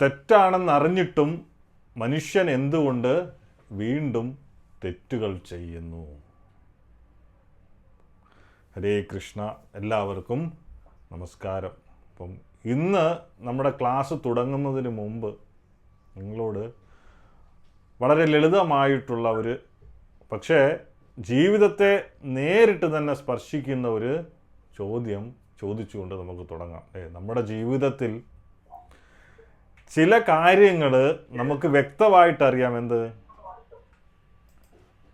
തെറ്റാണെന്നറിഞ്ഞിട്ടും മനുഷ്യൻ എന്തുകൊണ്ട് വീണ്ടും തെറ്റുകൾ ചെയ്യുന്നു? ഹരേ കൃഷ്ണ. എല്ലാവർക്കും നമസ്കാരം. അപ്പം ഇന്ന് നമ്മുടെ ക്ലാസ് തുടങ്ങുന്നതിന് മുമ്പ് നിങ്ങളോട് വളരെ ലളിതമായിട്ടുള്ള ഒരു പക്ഷേ ജീവിതത്തെ നേരിട്ട് തന്നെ സ്പർശിക്കുന്ന ഒരു ചോദ്യം ചോദിച്ചുകൊണ്ട് നമുക്ക് തുടങ്ങാം. നമ്മുടെ ജീവിതത്തിൽ ചില കാര്യങ്ങൾ നമുക്ക് വ്യക്തമായിട്ടറിയാം എന്ത്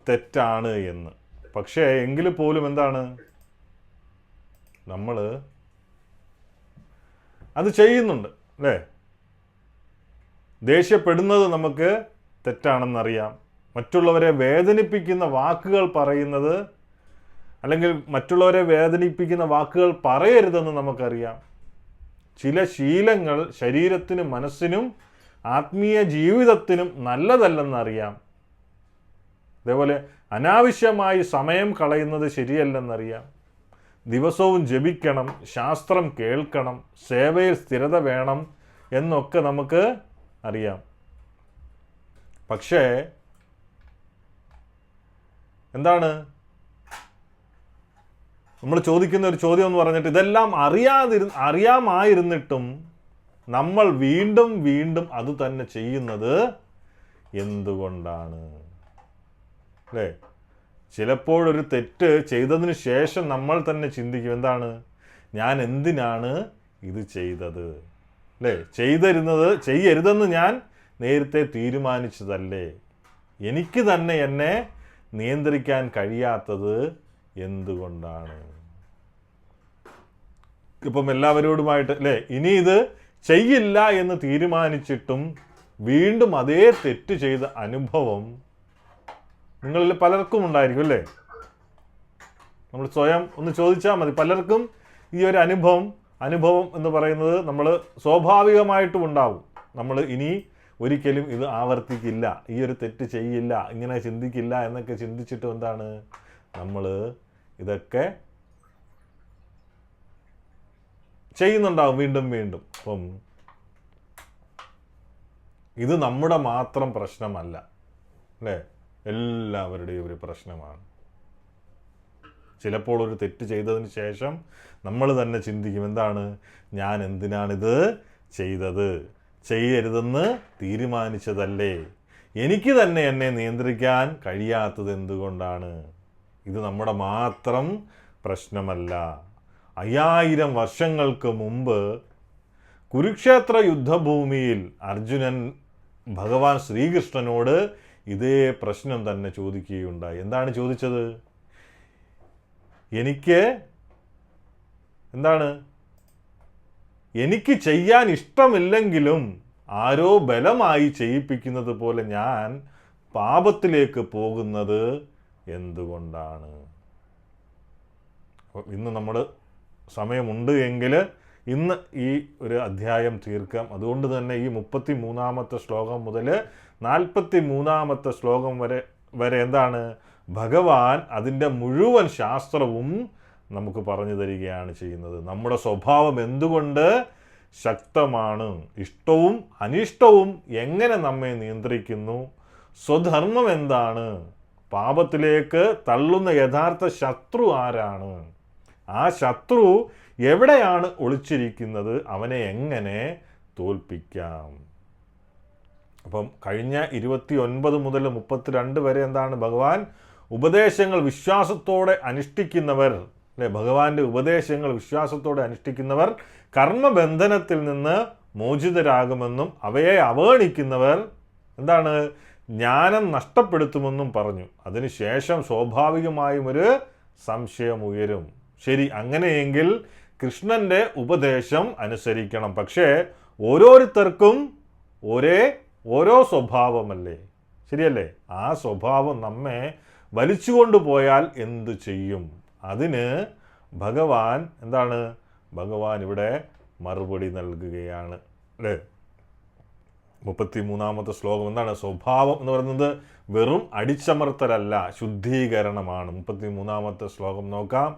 തെറ്റാണ് എന്ന്. പക്ഷേ എങ്കിൽ പോലും എന്താണ് നമ്മൾ അത് ചെയ്യുന്നുണ്ട് അല്ലേ? ദേഷ്യപ്പെടുന്നത് നമുക്ക് തെറ്റാണെന്നറിയാം. മറ്റുള്ളവരെ വേദനിപ്പിക്കുന്ന വാക്കുകൾ പറയുന്നത് അല്ലെങ്കിൽ മറ്റുള്ളവരെ വേദനിപ്പിക്കുന്ന വാക്കുകൾ പറയരുതെന്ന് നമുക്കറിയാം. ചില ശീലങ്ങൾ ശരീരത്തിനും മനസ്സിനും ആത്മീയ ജീവിതത്തിനും നല്ലതല്ലെന്നറിയാം. അതേപോലെ അനാവശ്യമായി സമയം കളയുന്നത് ശരിയല്ലെന്നറിയാം. ദിവസവും ജപിക്കണം, ശാസ്ത്രം കേൾക്കണം, സേവയിൽ സ്ഥിരത വേണം എന്നൊക്കെ നമുക്ക് അറിയാം. പക്ഷേ എന്താണ് നമ്മൾ ചോദിക്കുന്ന ഒരു ചോദ്യം എന്ന് പറഞ്ഞിട്ട് ഇതെല്ലാം അറിയാമായിരുന്നിട്ടും നമ്മൾ വീണ്ടും വീണ്ടും അത് തന്നെ ചെയ്യുന്നത് എന്തുകൊണ്ടാണ് അല്ലേ? ചിലപ്പോഴൊരു തെറ്റ് ചെയ്തതിന് ശേഷം നമ്മൾ തന്നെ ചിന്തിക്കും, എന്താണ് ഞാൻ എന്തിനാണ് ഇത് ചെയ്തത് അല്ലേ? ചെയ്യരുതെന്ന് ഞാൻ നേരത്തെ തീരുമാനിച്ചതല്ലേ? എനിക്ക് തന്നെ എന്നെ നിയന്ത്രിക്കാൻ കഴിയാത്തത് എന്തുകൊണ്ടാണ്? ഇപ്പം എല്ലാവരോടുമായിട്ട് അല്ലേ, ഇനി ഇത് ചെയ്യില്ല എന്ന് തീരുമാനിച്ചിട്ടും വീണ്ടും അതേ തെറ്റ് ചെയ്ത അനുഭവം നിങ്ങളിൽ പലർക്കും ഉണ്ടായിരിക്കും അല്ലേ? നമ്മൾ സ്വയം ഒന്ന് ചോദിച്ചാൽ മതി. പലർക്കും ഈ ഒരു അനുഭവം എന്ന് പറയുന്നത് നമ്മൾ സ്വാഭാവികമായിട്ടും ഉണ്ടാവും. നമ്മൾ ഇനി ഒരിക്കലും ഇത് ആവർത്തിക്കില്ല, ഈ ഒരു തെറ്റ് ചെയ്യില്ല, ഇങ്ങനെ ചിന്തിക്കില്ല എന്നൊക്കെ ചിന്തിച്ചിട്ടും എന്താണ് നമ്മൾ ഇതൊക്കെ ചെയ്യുന്നുണ്ടാവും വീണ്ടും വീണ്ടും. അപ്പം ഇത് നമ്മുടെ മാത്രം പ്രശ്നമല്ല അല്ലേ? എല്ലാവരുടെയും ഒരു പ്രശ്നമാണ്. ചിലപ്പോൾ ഒരു തെറ്റ് ചെയ്തതിന് ശേഷം നമ്മൾ തന്നെ ചിന്തിക്കും, എന്താണ് ഞാൻ എന്തിനാണിത് ചെയ്തത്? ചെയ്യരുതെന്ന് തീരുമാനിച്ചതല്ലേ? എനിക്ക് തന്നെ എന്നെ നിയന്ത്രിക്കാൻ കഴിയാത്തത് എന്തുകൊണ്ടാണ്? ഇത് നമ്മുടെ മാത്രം പ്രശ്നമല്ല. 5000 വർഷങ്ങൾക്ക് മുമ്പ് കുരുക്ഷേത്ര യുദ്ധഭൂമിയിൽ അർജുനൻ ഭഗവാൻ ശ്രീകൃഷ്ണനോട് ഇതേ പ്രശ്നം തന്നെ ചോദിക്കുകയുണ്ടായി. എന്താണ് ചോദിച്ചത്? എനിക്ക് ചെയ്യാൻ ഇഷ്ടമില്ലെങ്കിലും ആരോ ബലമായി ചെയ്യിപ്പിക്കുന്നത് പോലെ ഞാൻ പാപത്തിലേക്ക് പോകുന്നത് എന്തുകൊണ്ടാണ്? ഇന്ന് നമ്മൾ സമയമുണ്ട് എങ്കിൽ ഇന്ന് ഈ ഒരു അധ്യായം തീർക്കാം. അതുകൊണ്ട് തന്നെ ഈ 33-ാമത്തെ ശ്ലോകം മുതൽ 43-ാമത്തെ ശ്ലോകം വരെ എന്താണ് ഭഗവാൻ അതിൻ്റെ മുഴുവൻ ശാസ്ത്രവും നമുക്ക് പറഞ്ഞു തരികയാണ് ചെയ്യുന്നത്. നമ്മുടെ സ്വഭാവം എന്തുകൊണ്ട് ശക്തമാണ്, ഇഷ്ടവും അനിഷ്ടവും എങ്ങനെ നമ്മെ നിയന്ത്രിക്കുന്നു, സ്വധർമ്മം എന്താണ്, പാപത്തിലേക്ക് തള്ളുന്ന യഥാർത്ഥ ശത്രു ആരാണ്, ആ ശത്രു എവിടെയാണ് ഒളിച്ചിരിക്കുന്നത്, അവനെ എങ്ങനെ തോൽപ്പിക്കാം. അപ്പം കഴിഞ്ഞ 29 മുതൽ 32 വരെ എന്താണ് ഭഗവാൻ ഉപദേശങ്ങൾ വിശ്വാസത്തോടെ അനുഷ്ഠിക്കുന്നവർ അല്ലെ, ഭഗവാന്റെ ഉപദേശങ്ങൾ വിശ്വാസത്തോടെ അനുഷ്ഠിക്കുന്നവർ കർമ്മബന്ധനത്തിൽ നിന്ന് മോചിതരാകുമെന്നും അവയെ അവഗണിക്കുന്നവർ എന്താണ് ജ്ഞാനം നഷ്ടപ്പെടുത്തുമെന്നും പറഞ്ഞു. അതിനുശേഷം സ്വാഭാവികമായും ഒരു സംശയം ഉയരും. ശരി, അങ്ങനെയെങ്കിൽ കൃഷ്ണൻ്റെ ഉപദേശം അനുസരിക്കണം. പക്ഷേ ഓരോരുത്തർക്കും ഓരോ സ്വഭാവമല്ലേ, ശരിയല്ലേ? ആ സ്വഭാവം നമ്മെ വലിച്ചുകൊണ്ടു പോയാൽ എന്തു ചെയ്യും? അതിന് ഭഗവാൻ ഭഗവാൻ ഇവിടെ മറുപടി നൽകുകയാണ് അല്ലേ? 33-ാമത്തെ ശ്ലോകം എന്താണ്? സ്വഭാവം എന്ന് പറയുന്നത് വെറും അടിച്ചമർത്തലല്ല, ശുദ്ധീകരണമാണ്. 33-ാമത്തെ ശ്ലോകം നോക്കാം.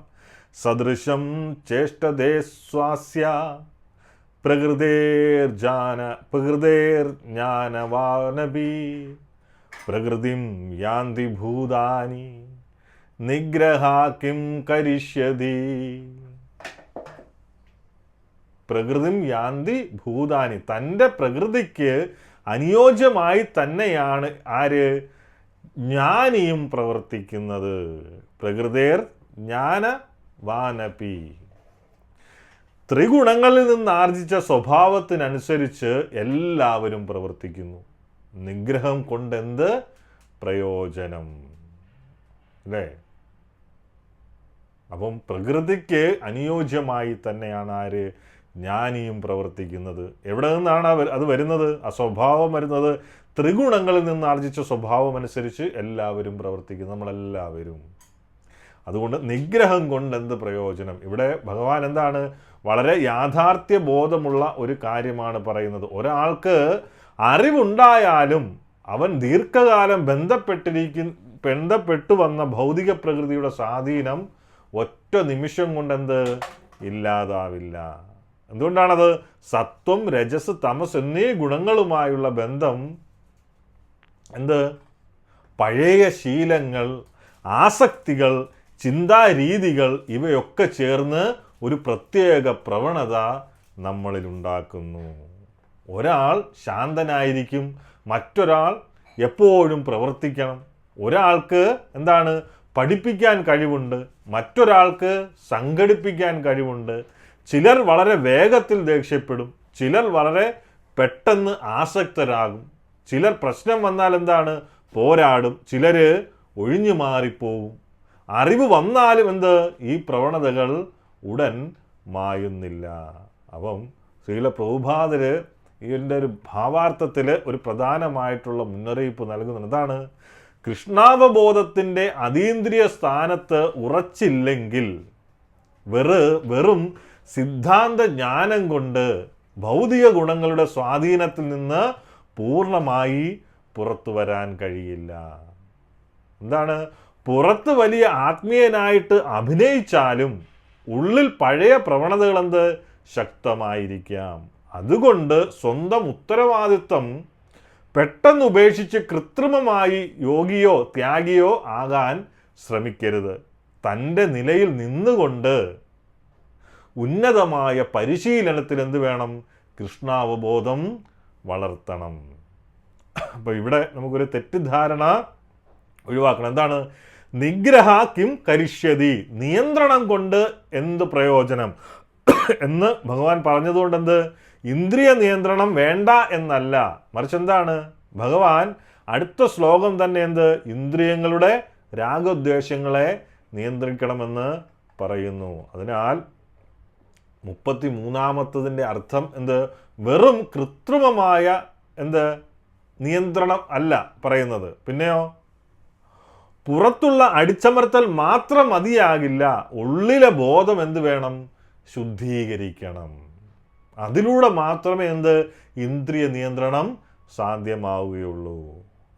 സദൃശം ചേഷ്ടതേ സ്വാസ്യ പ്രകൃതേർജ്ഞാനവാനപി പ്രകൃതിം യാന്തി ഭൂതാനി നിഗ്രഹ കിം കരിഷ്യതി. പ്രകൃതിം യാന്തി ഭൂതാനി, തൻ്റെ പ്രകൃതിക്ക് അനുയോജ്യമായി തന്നെയാണ് ആര്? ജ്ഞാനിയും പ്രവർത്തിക്കുന്നത്. പ്രകൃതേർ ജ്ഞാനവാനപി, ത്രിഗുണങ്ങളിൽ നിന്ന് ആർജിച്ച സ്വഭാവത്തിനനുസരിച്ച് എല്ലാവരും പ്രവർത്തിക്കുന്നു. നിഗ്രഹം കൊണ്ടെന്ത് പ്രയോജനം? അല്ലേ? അപ്പം പ്രകൃതിക്ക് അനുയോജ്യമായി തന്നെയാണ് ആര്? ജ്ഞാനിയും പ്രവർത്തിക്കുന്നത്. എവിടെ നിന്നാണ് അത് വരുന്നത്? ആ സ്വഭാവം വരുന്നത് ത്രിഗുണങ്ങളിൽ നിന്ന് ആർജിച്ച സ്വഭാവം അനുസരിച്ച് എല്ലാവരും പ്രവർത്തിക്കുന്നു, നമ്മളെല്ലാവരും. അതുകൊണ്ട് നിഗ്രഹം കൊണ്ട് എന്ത് പ്രയോജനം? ഇവിടെ ഭഗവാൻ എന്താണ് വളരെ യാഥാർത്ഥ്യ ബോധമുള്ള ഒരു കാര്യമാണ് പറയുന്നത്. ഒരാൾക്ക് അറിവുണ്ടായാലും അവൻ ദീർഘകാലം ബന്ധപ്പെട്ടു വന്ന ഭൗതിക പ്രകൃതിയുടെ സ്വാധീനം ഒറ്റ നിമിഷം കൊണ്ടെന്ത് ഇല്ലാതാവില്ല. എന്തുകൊണ്ടാണത്? സത്വം, രജസ്, തമസ് എന്നീ ഗുണങ്ങളുമായുള്ള ബന്ധം എന്ത്? പഴയ ശീലങ്ങൾ, ആസക്തികൾ, ചിന്താരീതികൾ ഇവയൊക്കെ ചേർന്ന് ഒരു പ്രത്യേക പ്രവണത നമ്മളിൽ ഉണ്ടാക്കുന്നു. ഒരാൾ ശാന്തനായിരിക്കും, മറ്റൊരാൾ എപ്പോഴും പ്രവർത്തിക്കണം. ഒരാൾക്ക് എന്താണ്? പഠിപ്പിക്കാൻ കഴിവുണ്ട്, മറ്റൊരാൾക്ക് സംഘടിപ്പിക്കാൻ കഴിവുണ്ട്. ചിലർ വളരെ വേഗത്തിൽ ദേഷ്യപ്പെടും, ചിലർ വളരെ പെട്ടെന്ന് ആസക്തരാകും. ചിലർ പ്രശ്നം വന്നാൽ എന്താണ്? പോരാടും, ചിലർ ഒഴിഞ്ഞു മാറിപ്പോവും. അറിവ് വന്നാലും എന്ത്? ഈ പ്രവണതകൾ ഉടൻ മായുന്നില്ല. അപ്പം ശ്രീല പ്രഭുപാദര് ഇതിൻ്റെ ഒരു ഭാവാർത്ഥത്തിൽ ഒരു പ്രധാനമായിട്ടുള്ള മുന്നറിയിപ്പ് നൽകുന്നുണ്ട്. എന്താണ്? കൃഷ്ണാവബോധത്തിൻ്റെ അതീന്ദ്രിയ സ്ഥാനത്ത് ഉറച്ചില്ലെങ്കിൽ വെറും സിദ്ധാന്ത ജ്ഞാനം കൊണ്ട് ഭൗതിക ഗുണങ്ങളുടെ സ്വാധീനത്തിൽ നിന്ന് പൂർണ്ണമായി പുറത്തു വരാൻ കഴിയില്ല. എന്താണ്? പുറത്ത് വലിയ ആത്മീയനായിട്ട് അഭിനയിച്ചാലും ഉള്ളിൽ പഴയ പ്രവണതകൾ എന്ത്? ശക്തമായിരിക്കാം. അതുകൊണ്ട് സ്വന്തം ഉത്തരവാദിത്വം പെട്ടെന്ന് ഉപേക്ഷിച്ച് കൃത്രിമമായി യോഗിയോ ത്യാഗിയോ ആകാൻ ശ്രമിക്കരുത്. തൻ്റെ നിലയിൽ നിന്നുകൊണ്ട് ഉന്നതമായ പരിശീലനത്തിൽ എന്ത് വേണം? കൃഷ്ണാവബോധം വളർത്തണം. അപ്പോൾ ഇവിടെ നമുക്കൊരു തെറ്റിദ്ധാരണ ഒഴിവാക്കണം. എന്താണ്? നിഗ്രഹ കിം കരിഷ്യതി, നിയന്ത്രണം കൊണ്ട് എന്ത് പ്രയോജനം എന്ന് ഭഗവാൻ പറഞ്ഞതുകൊണ്ട് എന്ത്? ഇന്ദ്രിയ നിയന്ത്രണം വേണ്ട എന്നല്ല, മറിച്ച് എന്താണ്? ഭഗവാൻ അടുത്ത ശ്ലോകം തന്നെ എന്ത്? ഇന്ദ്രിയങ്ങളുടെ രാഗദ്വേഷങ്ങളെ നിയന്ത്രിക്കണമെന്ന് പറയുന്നു. അതിനാൽ 33-ാമത്തതിൻ്റെ അർത്ഥം എന്ത്? വെറും കൃത്രിമമായ എന്ത് നിയന്ത്രണം അല്ല പറയുന്നത്. പിന്നെയോ പുറത്തുള്ള അടിച്ചമർത്തൽ മാത്രം മതിയാകില്ല, ഉള്ളിലെ ബോധം എന്ത് വേണം? ശുദ്ധീകരിക്കണം. അതിലൂടെ മാത്രമേ എന്ത്? ഇന്ദ്രിയ നിയന്ത്രണം സാധ്യമാവുകയുള്ളൂ.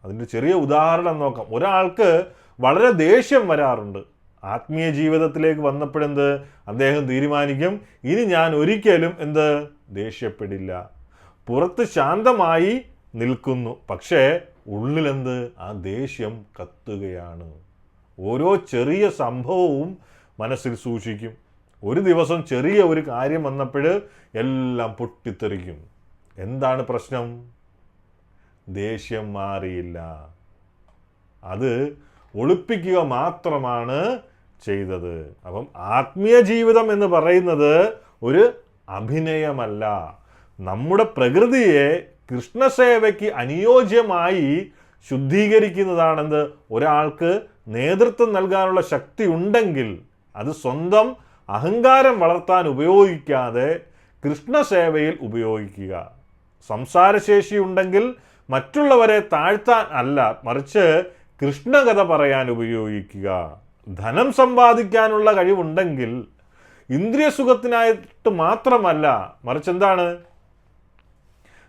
അതിൻ്റെ ചെറിയ ഉദാഹരണം നോക്കാം. ഒരാൾക്ക് വളരെ ദേഷ്യം വരാറുണ്ട്. ആത്മീയ ജീവിതത്തിലേക്ക് വന്നപ്പോഴെന്ത്? അദ്ദേഹം തീരുമാനിക്കും, ഇനി ഞാൻ ഒരിക്കലും എന്ത്? ദേഷ്യപ്പെടില്ല. പുറത്ത് ശാന്തമായി നിൽക്കുന്നു, പക്ഷേ ഉള്ളിലെന്ത്? ആ ദേഷ്യം കത്തുകയാണ്. ഓരോ ചെറിയ സംഭവവും മനസ്സിൽ സൂക്ഷിക്കും. ഒരു ദിവസം ചെറിയ ഒരു കാര്യം വന്നപ്പോൾ എല്ലാം പൊട്ടിത്തെറിക്കും. എന്താണ് പ്രശ്നം? ദേഷ്യം മാറിയില്ല. അത് ഒളിപ്പിക്കുക മാത്രമാണ് ചെയ്തത്. അപ്പം ആത്മീയ ജീവിതം എന്ന് പറയുന്നത് ഒരു അഭിനയമല്ല. നമ്മുടെ പ്രകൃതിയെ കൃഷ്ണസേവയ്ക്ക് അനുയോജ്യമായി ശുദ്ധീകരിക്കുന്നതാണെന്ത്? ഒരാൾക്ക് നേതൃത്വം നൽകാനുള്ള ശക്തി ഉണ്ടെങ്കിൽ അത് സ്വന്തം അഹങ്കാരം വളർത്താൻ ഉപയോഗിക്കാതെ കൃഷ്ണസേവയിൽ ഉപയോഗിക്കുക. സംസാരശേഷി ഉണ്ടെങ്കിൽ മറ്റുള്ളവരെ താഴ്ത്താൻ അല്ല, മറിച്ച് കൃഷ്ണകഥ പറയാൻ ഉപയോഗിക്കുക. ധനം സമ്പാദിക്കാനുള്ള കഴിവുണ്ടെങ്കിൽ ഇന്ദ്രിയ സുഖത്തിനായിട്ട് മാത്രമല്ല, മറിച്ച് എന്താണ്?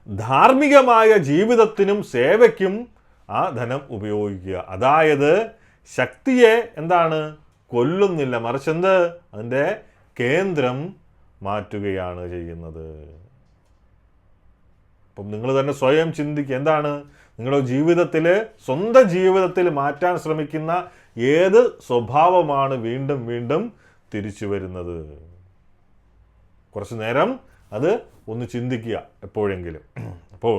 ധാർമ്മികമായ ജീവിതത്തിനും സേവയ്ക്കും ആ ധനം ഉപയോഗിക്കുക. അതായത് ശക്തിയെ എന്താണ്? കൊല്ലുന്നില്ല, മറിച്ച് എന്ത്? അതിൻ്റെ കേന്ദ്രം മാറ്റുകയാണ് ചെയ്യുന്നത്. അപ്പം നിങ്ങൾ തന്നെ സ്വയം ചിന്തിക്കുക, എന്താണ് നിങ്ങളുടെ ജീവിതത്തിൽ, സ്വന്തം ജീവിതത്തിൽ മാറ്റാൻ ശ്രമിക്കുന്ന ഏത് സ്വഭാവമാണ് വീണ്ടും വീണ്ടും തിരിച്ചു വരുന്നത്? കുറച്ച് നേരം അത് ഒന്ന് ചിന്തിക്കുക എപ്പോഴെങ്കിലും. അപ്പോൾ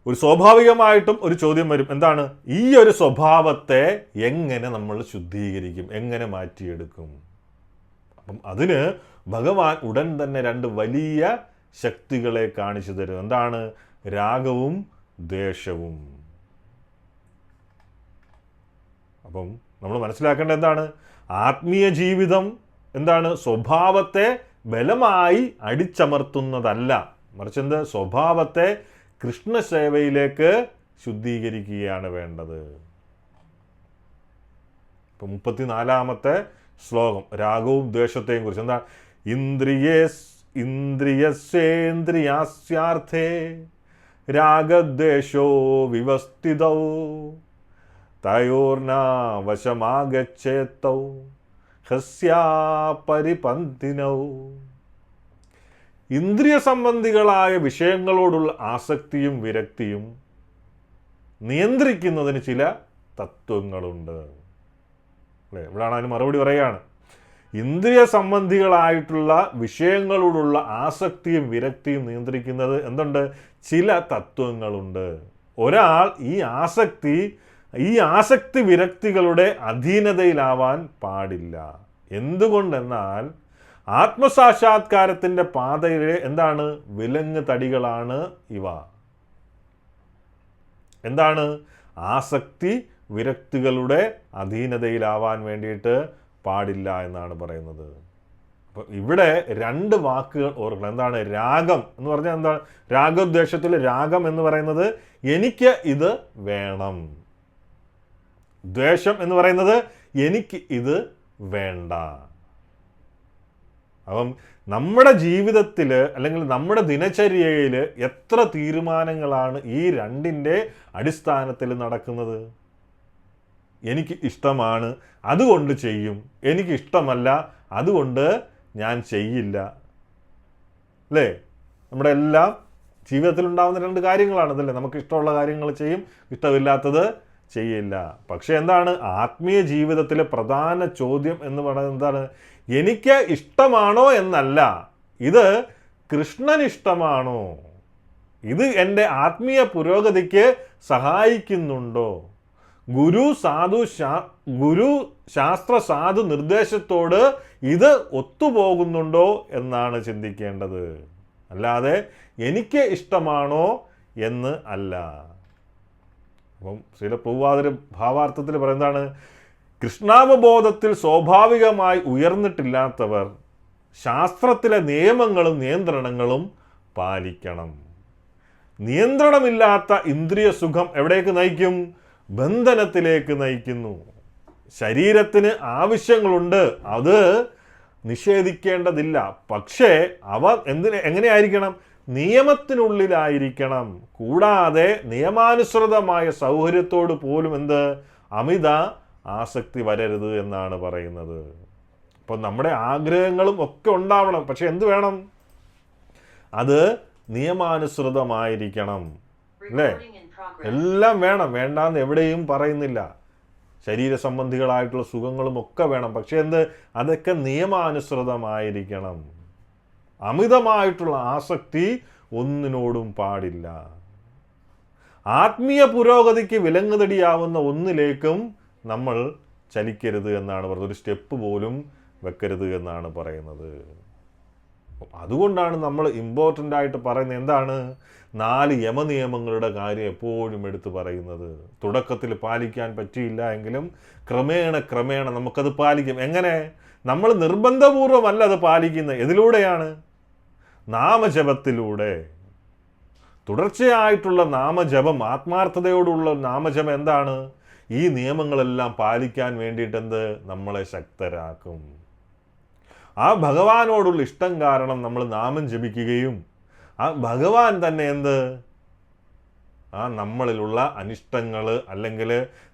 ഒരു സ്വാഭാവികമായിട്ടും ഒരു ചോദ്യം വരും, എന്താണ് ഈ ഒരു സ്വഭാവത്തെ എങ്ങനെ നമ്മൾ ശുദ്ധീകരിക്കും, എങ്ങനെ മാറ്റിയെടുക്കും? അപ്പം അതിന് ഭഗവാൻ ഉടൻ തന്നെ 2 വലിയ ശക്തികളെ കാണിച്ചു തരും. എന്താണ്? രാഗവും ദ്വേഷവും. അപ്പം നമ്മൾ മനസ്സിലാക്കേണ്ടത് എന്താണ്? ആത്മീയ ജീവിതം എന്താണ്? സ്വഭാവത്തെ ബലമായി അടിച്ചമർത്തുന്നതല്ല, മറിച്ച് എന്ത്? സ്വഭാവത്തെ കൃഷ്ണസേവയിലേക്ക് ശുദ്ധീകരിക്കുകയാണ് വേണ്ടത്. ഇപ്പം 34-ാമത്തെ ശ്ലോകം രാഗവും ദ്വേഷത്തെയും കുറിച്ച്. എന്താ? ഇന്ദ്രിയസ്യേന്ദ്രിയാസ്യാർത്ഥേ രാഗദ്വേഷോ വിവസ്ഥിതൗ തയോർനാ വശമാഗച്ഛേത്തൗ ഹസ്യാ പരിപന്തിനൗ. ഇന്ദ്രിയ സംബന്ധികളായ വിഷയങ്ങളോടുള്ള ആസക്തിയും വിരക്തിയും നിയന്ത്രിക്കുന്നതിന് ചില തത്വങ്ങളുണ്ട്. അല്ലേ? ഇവിടെയാണ് അതിന് മറുപടി പറയുകയാണ്. ഇന്ദ്രിയ സംബന്ധികളായിട്ടുള്ള വിഷയങ്ങളോടുള്ള ആസക്തിയും വിരക്തിയും നിയന്ത്രിക്കുന്നത് എന്തുണ്ട്? ചില തത്വങ്ങളുണ്ട്. ഒരാൾ ഈ ആസക്തി വിരക്തികളുടെ അധീനതയിലാവാൻ പാടില്ല. എന്തുകൊണ്ടെന്നാൽ ആത്മസാക്ഷാത്കാരത്തിൻ്റെ പാതയിലെ എന്താണ്? വിലങ്ങ് തടികളാണ് ഇവ. എന്താണ്? ആസക്തി വിരക്തികളുടെ അധീനതയിലാവാൻ വേണ്ടിയിട്ട് പാടില്ല എന്നാണ് പറയുന്നത്. അപ്പോൾ ഇവിടെ 2 വാക്കുകൾ ഓർക്കണം. എന്താണ്? രാഗം എന്ന് പറഞ്ഞാൽ എന്താണ്? രാഗദ്വേഷത്തിൽ രാഗം എന്ന് പറയുന്നത് എനിക്ക് ഇത് വേണം, ദ്വേഷം എന്ന് പറയുന്നത് എനിക്ക് ഇത് വേണ്ട. അപ്പം നമ്മുടെ ജീവിതത്തിൽ അല്ലെങ്കിൽ നമ്മുടെ ദിനചര്യയിൽ എത്ര തീരുമാനങ്ങളാണ് ഈ 2ൻ്റെ അടിസ്ഥാനത്തിൽ നടക്കുന്നത്? എനിക്ക് ഇഷ്ടമാണ്, അതുകൊണ്ട് ചെയ്യും. എനിക്ക് ഇഷ്ടമല്ല, അതുകൊണ്ട് ഞാൻ ചെയ്യില്ല. അല്ലേ? നമ്മുടെ എല്ലാം ജീവിതത്തിലുണ്ടാകുന്ന 2 കാര്യങ്ങളാണ് ഇതല്ലേ. നമുക്ക് ഇഷ്ടമുള്ള കാര്യങ്ങൾ ചെയ്യും, ഇഷ്ടമില്ലാത്തത് ചെയ്യില്ല. പക്ഷെ എന്താണ്? ആത്മീയ ജീവിതത്തിലെ പ്രധാന ചോദ്യം എന്ന് പറയുന്നത് എന്താണ്? എനിക്ക് ഇഷ്ടമാണോ എന്നല്ല, ഇത് കൃഷ്ണന് ഇഷ്ടമാണോ? ഇത് എൻ്റെ ആത്മീയ പുരോഗതിക്ക് സഹായിക്കുന്നുണ്ടോ? ഗുരു ശാസ്ത്ര സാധു നിർദ്ദേശത്തോട് ഇത് ഒത്തുപോകുന്നുണ്ടോ എന്നാണ് ചിന്തിക്കേണ്ടത്. അല്ലാതെ എനിക്ക് ഇഷ്ടമാണോ എന്ന് അല്ല. അപ്പം ശ്രീല പ്രഭുപാദര് ഭാവാർത്ഥത്തിൽ പറയുന്നതാണ്, കൃഷ്ണാവബോധത്തിൽ സ്വാഭാവികമായി ഉയർന്നിട്ടില്ലാത്തവർ ശാസ്ത്രത്തിലെ നിയമങ്ങളും നിയന്ത്രണങ്ങളും പാലിക്കണം. നിയന്ത്രണമില്ലാത്ത ഇന്ദ്രിയ സുഖം എവിടേക്ക് നയിക്കും? ബന്ധനത്തിലേക്ക് നയിക്കുന്നു. ശരീരത്തിന് ആവശ്യങ്ങളുണ്ട്, അത് നിഷേധിക്കേണ്ടതില്ല. പക്ഷേ അവ എങ്ങനെയായിരിക്കണം? നിയമത്തിനുള്ളിലായിരിക്കണം. കൂടാതെ നിയമാനുസൃതമായ സൗകര്യത്തോട് പോലും അമിത ആസക്തി വരരുത് എന്നാണ് പറയുന്നത്. അപ്പം നമ്മുടെ ആഗ്രഹങ്ങളും ഒക്കെ ഉണ്ടാവണം, പക്ഷെ എന്ത് വേണം? അത് നിയമാനുസൃതമായിരിക്കണം. അല്ലേ? എല്ലാം വേണം, വേണ്ടാന്ന് എവിടെയും പറയുന്നില്ല. ശരീര സംബന്ധികളായിട്ടുള്ള സുഖങ്ങളും ഒക്കെ വേണം, പക്ഷെ അതൊക്കെ നിയമാനുസൃതമായിരിക്കണം. അമിതമായിട്ടുള്ള ആസക്തി ഒന്നിനോടും പാടില്ല. ആത്മീയ പുരോഗതിക്ക് വിലങ്ങുതടിയാവുന്ന ഒന്നിലേക്കും നമ്മൾ ചലിക്കരുത് എന്നാണ് പറയുന്നത്. ഒരു സ്റ്റെപ്പ് പോലും വെക്കരുത് എന്നാണ് പറയുന്നത്. അതുകൊണ്ടാണ് നമ്മൾ ഇമ്പോർട്ടൻ്റ് ആയിട്ട് പറയുന്നത് എന്താണ്? 4 യമനിയമങ്ങളുടെ കാര്യം എപ്പോഴും എടുത്തു പറയുന്നത്. തുടക്കത്തിൽ പാലിക്കാൻ പറ്റിയില്ല എങ്കിലും ക്രമേണ നമുക്കത് പാലിക്കും. എങ്ങനെ? നമ്മൾ നിർബന്ധപൂർവമല്ല അത് പാലിക്കുന്നത്. എതിലൂടെയാണ്? നാമജപത്തിലൂടെ. തുടർച്ചയായിട്ടുള്ള നാമജപം, ആത്മാർത്ഥതയോടുള്ള നാമജപം എന്താണ്? ഈ നിയമങ്ങളെല്ലാം പാലിക്കാൻ വേണ്ടിയിട്ട് നമ്മളെ ശക്തരാക്കും. ആ ഭഗവാനോടുള്ള ഇഷ്ടം കാരണം നമ്മൾ നാമം ജപിക്കുകയും ആ ഭഗവാൻ തന്നെ ആ നമ്മളിലുള്ള അനിഷ്ടങ്ങൾ അല്ലെങ്കിൽ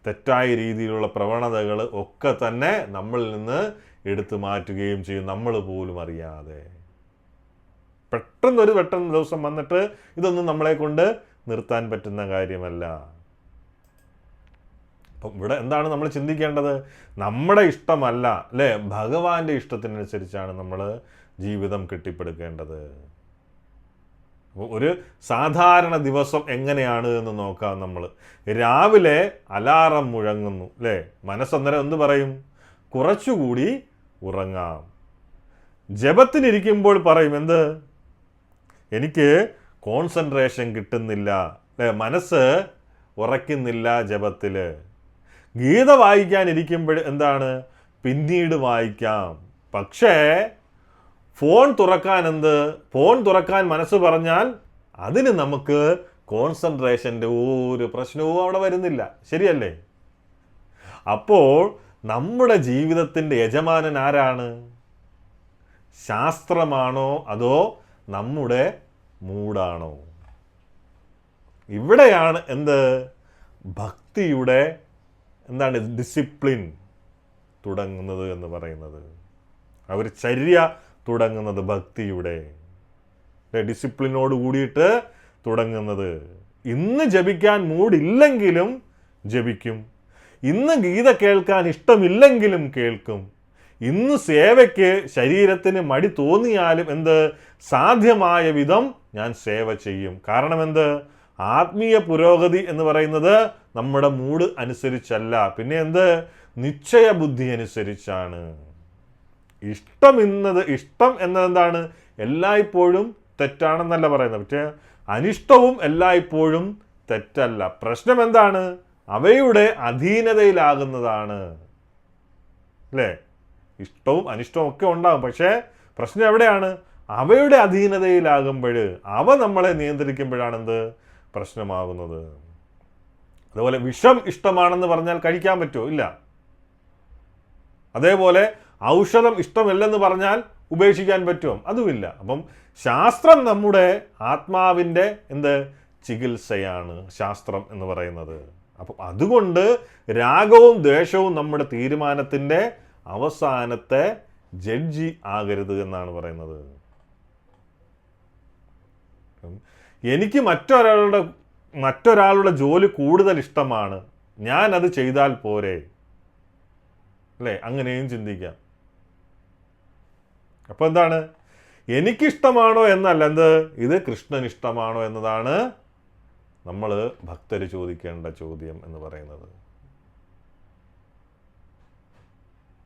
തെറ്റായ രീതിയിലുള്ള പ്രവണതകൾ ഒക്കെ തന്നെ നമ്മളിൽ നിന്ന് എടുത്തു മാറ്റുകയും ചെയ്യും, നമ്മൾ പോലും അറിയാതെ. പെട്ടെന്ന് ദിവസം വന്നിട്ട് ഇതൊന്നും നമ്മളെ കൊണ്ട് നിർത്താൻ പറ്റുന്ന കാര്യമല്ല. അപ്പം ഇവിടെ എന്താണ് നമ്മൾ ചിന്തിക്കേണ്ടത്? നമ്മുടെ ഇഷ്ടമല്ല, അല്ലേ, ഭഗവാന്റെ ഇഷ്ടത്തിനനുസരിച്ചാണ് നമ്മൾ ജീവിതം കെട്ടിപ്പടുക്കേണ്ടത്. അപ്പോൾ ഒരു സാധാരണ ദിവസം എങ്ങനെയാണ് എന്ന് നോക്കാം. നമ്മൾ രാവിലെ അലാറം മുഴങ്ങുന്നു, അല്ലേ, മനസ്സന്നേരം എന്ത് പറയും? കുറച്ചുകൂടി ഉറങ്ങാം. ജപത്തിനിരിക്കുമ്പോൾ പറയും എന്ത്? എനിക്ക് കോൺസെൻട്രേഷൻ കിട്ടുന്നില്ല, അല്ലേ, മനസ്സ് ഉറയ്ക്കുന്നില്ല ജപത്തിൽ. ഗീത വായിക്കാനിരിക്കുമ്പോൾ എന്താണ്? പിന്നീട് വായിക്കാം. പക്ഷേ ഫോൺ തുറക്കാൻ മനസ്സ് പറഞ്ഞാൽ അതിന് നമുക്ക് കോൺസെൻട്രേഷൻ്റെ ഒരു പ്രശ്നവും അവിടെ വരുന്നില്ല. ശരിയല്ലേ? അപ്പോൾ നമ്മുടെ ജീവിതത്തിൻ്റെ യജമാനൻ ആരാണ്? ശാസ്ത്രമാണോ അതോ നമ്മുടെ മൂടാണോ? ഇവിടെയാണ് ഭക്തിയുടെ ഡിസിപ്ലിൻ തുടങ്ങുന്നത് എന്ന് പറയുന്നത്. ആ ഒരു ചര്യ തുടങ്ങുന്നത് ഭക്തിയുടെ ഡിസിപ്ലിനോട് കൂടിയിട്ട് തുടങ്ങുന്നത്. ഇന്ന് ജപിക്കാൻ മൂടില്ലെങ്കിലും ജപിക്കും, ഇന്ന് ഗീത കേൾക്കാൻ ഇഷ്ടമില്ലെങ്കിലും കേൾക്കും, ഇന്ന് സേവയ്ക്ക് ശരീരത്തിന് മടി തോന്നിയാലും സാധ്യമായ വിധം ഞാൻ സേവ ചെയ്യും. കാരണം ആത്മീയ പുരോഗതി എന്ന് പറയുന്നത് നമ്മുടെ മൂഡ് അനുസരിച്ചല്ല, പിന്നെ നിശ്ചയബുദ്ധി അനുസരിച്ചാണ്. ഇഷ്ടം എന്നതെന്താണ്? എല്ലായ്പ്പോഴും തെറ്റാണെന്നല്ല പറയുന്നത്, പക്ഷേ അനിഷ്ടവും എല്ലായ്പ്പോഴും തെറ്റല്ല. പ്രശ്നം എന്താണ്? അവയുടെ അധീനതയിലാകുന്നതാണ്, അല്ലേ? ഇഷ്ടവും അനിഷ്ടവും ഒക്കെ ഉണ്ടാകും, പക്ഷേ പ്രശ്നം എവിടെയാണ്? അവയുടെ അധീനതയിലാകുമ്പോൾ, അവ നമ്മളെ നിയന്ത്രിക്കുമ്പോഴാണ് പ്രശ്നമാകുന്നത്. അതുപോലെ വിഷം ഇഷ്ടമാണെന്ന് പറഞ്ഞാൽ കഴിക്കാൻ പറ്റുമോ? ഇല്ല. അതേപോലെ ഔഷധം ഇഷ്ടമല്ലെന്ന് പറഞ്ഞാൽ ഉപേക്ഷിക്കാൻ പറ്റുമോ? അതുമില്ല. അപ്പം ശാസ്ത്രം നമ്മുടെ ആത്മാവിൻ്റെ ചികിത്സയാണ് ശാസ്ത്രം എന്ന് പറയുന്നത്. അപ്പം അതുകൊണ്ട് രാഗവും ദ്വേഷവും നമ്മുടെ തീരുമാനത്തിൻ്റെ അവസാനത്തെ ജഡ്ജി ആകരുത് എന്നാണ് പറയുന്നത്. എനിക്ക് മറ്റൊരാളുടെ ജോലി കൂടുതൽ ഇഷ്ടമാണ്, ഞാൻ അത് ചെയ്താൽ പോരെ, അല്ലേ? അങ്ങനെയും ചിന്തിക്കാം. അപ്പോൾ എന്താണ്? എനിക്കിഷ്ടമാണോ എന്നല്ല, ഇത് കൃഷ്ണൻ ഇഷ്ടമാണോ എന്നതാണ് നമ്മൾ ഭക്തർ ചോദിക്കേണ്ട ചോദ്യം എന്ന് പറയുന്നത്.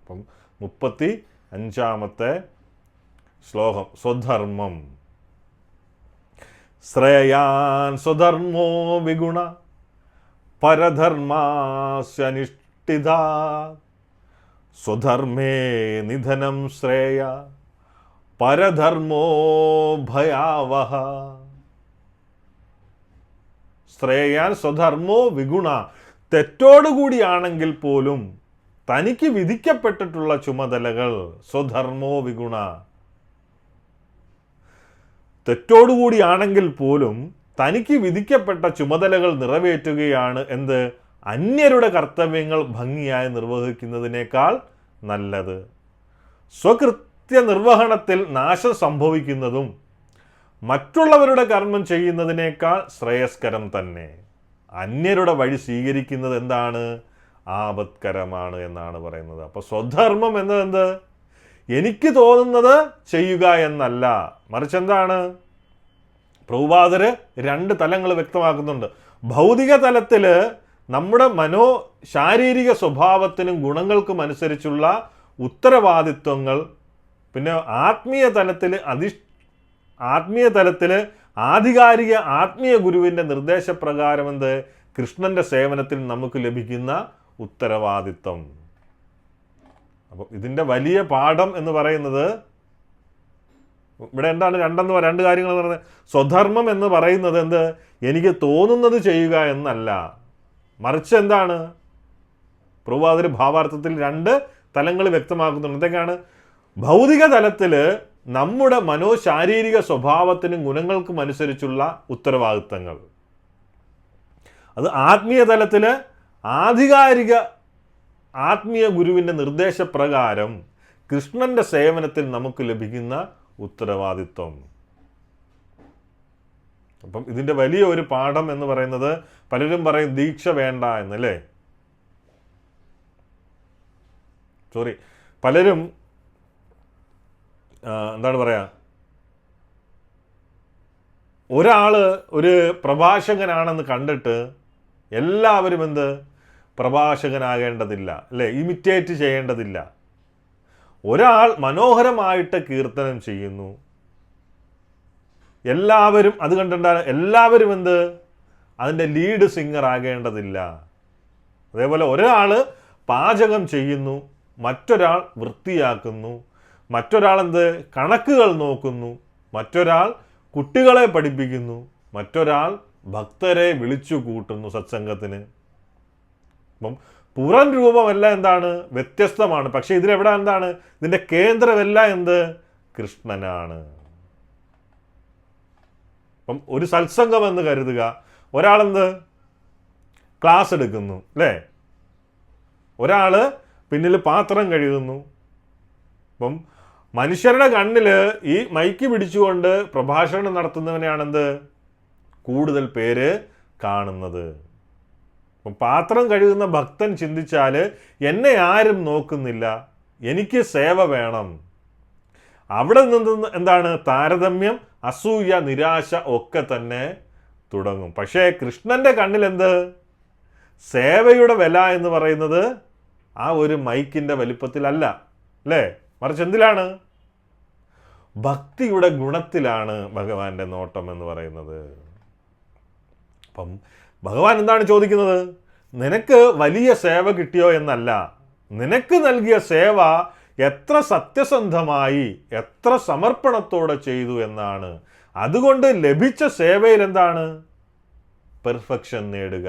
അപ്പം 35-ാമത്തെ ശ്ലോകം, സ്വധർമ്മം. ശ്രേയാൻ സ്വധർമ്മോ വിഗുണ പരധർമാസ്യനിഷ്ഠിത സ്വധർമ്മേ നിധനം ശ്രേയ പരധർമ്മോ ഭയാവഹ. ശ്രേയാൻ സ്വധർമ്മോ വിഗുണ. തെറ്റോടുകൂടിയാണെങ്കിൽ പോലും തനിക്ക് വിധിക്കപ്പെട്ടിട്ടുള്ള ചുമതലകൾ, സ്വധർമ്മോ വിഗുണ, തെറ്റോടുകൂടിയാണെങ്കിൽ പോലും തനിക്ക് വിധിക്കപ്പെട്ട ചുമതലകൾ നിറവേറ്റുകയാണ് അന്യരുടെ കർത്തവ്യങ്ങൾ ഭംഗിയായി നിർവഹിക്കുന്നതിനേക്കാൾ നല്ലത്. സ്വകൃത്യ നിർവഹണത്തിൽ നാശം സംഭവിക്കുന്നതും മറ്റുള്ളവരുടെ കർമ്മം ചെയ്യുന്നതിനേക്കാൾ ശ്രേയസ്കരം തന്നെ. അന്യരുടെ വഴി സ്വീകരിക്കുന്നത് ആപത്കരമാണ് എന്നാണ് പറയുന്നത്. അപ്പോൾ സ്വധർമ്മം എന്നത് എനിക്ക് തോന്നുന്നത് ചെയ്യുക എന്നല്ല, മറിച്ച് പ്രഭുപാദര് 2 തലങ്ങൾ വ്യക്തമാക്കുന്നുണ്ട്. ഭൗതിക തലത്തിൽ നമ്മുടെ ശാരീരിക സ്വഭാവത്തിനും ഗുണങ്ങൾക്കും അനുസരിച്ചുള്ള ഉത്തരവാദിത്വങ്ങൾ, പിന്നെ ആത്മീയ തലത്തിൽ ആധികാരിക ആത്മീയ ഗുരുവിൻ്റെ നിർദ്ദേശപ്രകാരം കൃഷ്ണന്റെ സേവനത്തിൽ നമുക്ക് ലഭിക്കുന്ന ഉത്തരവാദിത്വം. അപ്പം ഇതിൻ്റെ വലിയ പാഠം എന്ന് പറയുന്നത് ഇവിടെ രണ്ട് കാര്യങ്ങൾ എന്ന് പറയുന്നത്. സ്വധർമ്മം എന്ന് പറയുന്നത് എനിക്ക് തോന്നുന്നത് ചെയ്യുക എന്നല്ല, മറിച്ച് പ്രഭുപാദര് ഭാവാർത്ഥത്തിൽ 2 തലങ്ങൾ വ്യക്തമാക്കുന്നുണ്ട്. എന്തൊക്കെയാണ്? ഭൗതിക തലത്തിൽ നമ്മുടെ ശാരീരിക സ്വഭാവത്തിനും ഗുണങ്ങൾക്കും അനുസരിച്ചുള്ള ഉത്തരവാദിത്തങ്ങൾ. അത് ആത്മീയ തലത്തിൽ ആധികാരിക ആത്മീയ ഗുരുവിൻ്റെ നിർദ്ദേശപ്രകാരം കൃഷ്ണന്റെ സേവനത്തിൽ നമുക്ക് ലഭിക്കുന്ന ഉത്തരവാദിത്വം. അപ്പം ഇതിൻ്റെ വലിയ ഒരു പാഠം എന്ന് പറയുന്നത്, പലരും പറയും ദീക്ഷ വേണ്ട എന്നല്ലേ, പലരും എന്താണ് പറയുക, ഒരാൾ ഒരു പ്രഭാഷകനാണെന്ന് കണ്ടിട്ട് എല്ലാവരും പ്രഭാഷകനാകേണ്ടതില്ല, അല്ലേ, ഇമിറ്റേറ്റ് ചെയ്യേണ്ടതില്ല. ഒരാൾ മനോഹരമായിട്ട് കീർത്തനം ചെയ്യുന്നു, എല്ലാവരും അത് കണ്ടിട്ടാണ് എല്ലാവരും അതിൻ്റെ ലീഡ് സിംഗർ ആകേണ്ടതില്ല. അതേപോലെ ഒരാൾ പാചകം ചെയ്യുന്നു, മറ്റൊരാൾ വൃത്തിയാക്കുന്നു, മറ്റൊരാൾ കണക്കുകൾ നോക്കുന്നു, മറ്റൊരാൾ കുട്ടികളെ പഠിപ്പിക്കുന്നു, മറ്റൊരാൾ ഭക്തരെ വിളിച്ചു കൂട്ടുന്നു സത്സംഗത്തിന്. അപ്പം പുറം രൂപമെല്ലാം വ്യത്യസ്തമാണ്. പക്ഷെ ഇതിലെവിടെ ഇതിൻ്റെ കേന്ദ്രമെല്ലാം കൃഷ്ണനാണ്. അപ്പം ഒരു സത്സംഗം എന്ന് കരുതുക, ഒരാൾ ക്ലാസ് എടുക്കുന്നു, അല്ലേ, ഒരാൾ പിന്നിൽ പാത്രം കഴുകുന്നു. അപ്പം മനുഷ്യരുടെ കണ്ണിൽ ഈ മൈക്ക് പിടിച്ചുകൊണ്ട് പ്രഭാഷണം നടത്തുന്നവനെയാണ് കൂടുതൽ പേര് കാണുന്നത്. അപ്പം പാത്രം കഴുകുന്ന ഭക്തൻ ചിന്തിച്ചാൽ എന്നെ ആരും നോക്കുന്നില്ല, എനിക്ക് സേവ വേണം. അവിടെ നിന്ന് താരതമ്യം, അസൂയ, നിരാശ ഒക്കെ തന്നെ തുടങ്ങും. പക്ഷേ കൃഷ്ണൻ്റെ കണ്ണിൽ സേവയുടെ വില എന്ന് പറയുന്നത് ആ ഒരു മൈക്കിൻ്റെ വലിപ്പത്തിലല്ല, അല്ലേ, മറിച്ച് എന്തിലാണ്? ഭക്തിയുടെ ഗുണത്തിലാണ് ഭഗവാന്റെ നോട്ടം എന്ന് പറയുന്നത്. അപ്പം ഭഗവാൻ എന്താണ് ചോദിക്കുന്നത്? നിനക്ക് വലിയ സേവ കിട്ടിയോ എന്നല്ല, നിനക്ക് നൽകിയ സേവ എത്ര സത്യസന്ധമായി, എത്ര സമർപ്പണത്തോടെ ചെയ്തു എന്നാണ്. അതുകൊണ്ട് ലഭിച്ച സേവയിൽ പെർഫെക്ഷൻ നേടുക.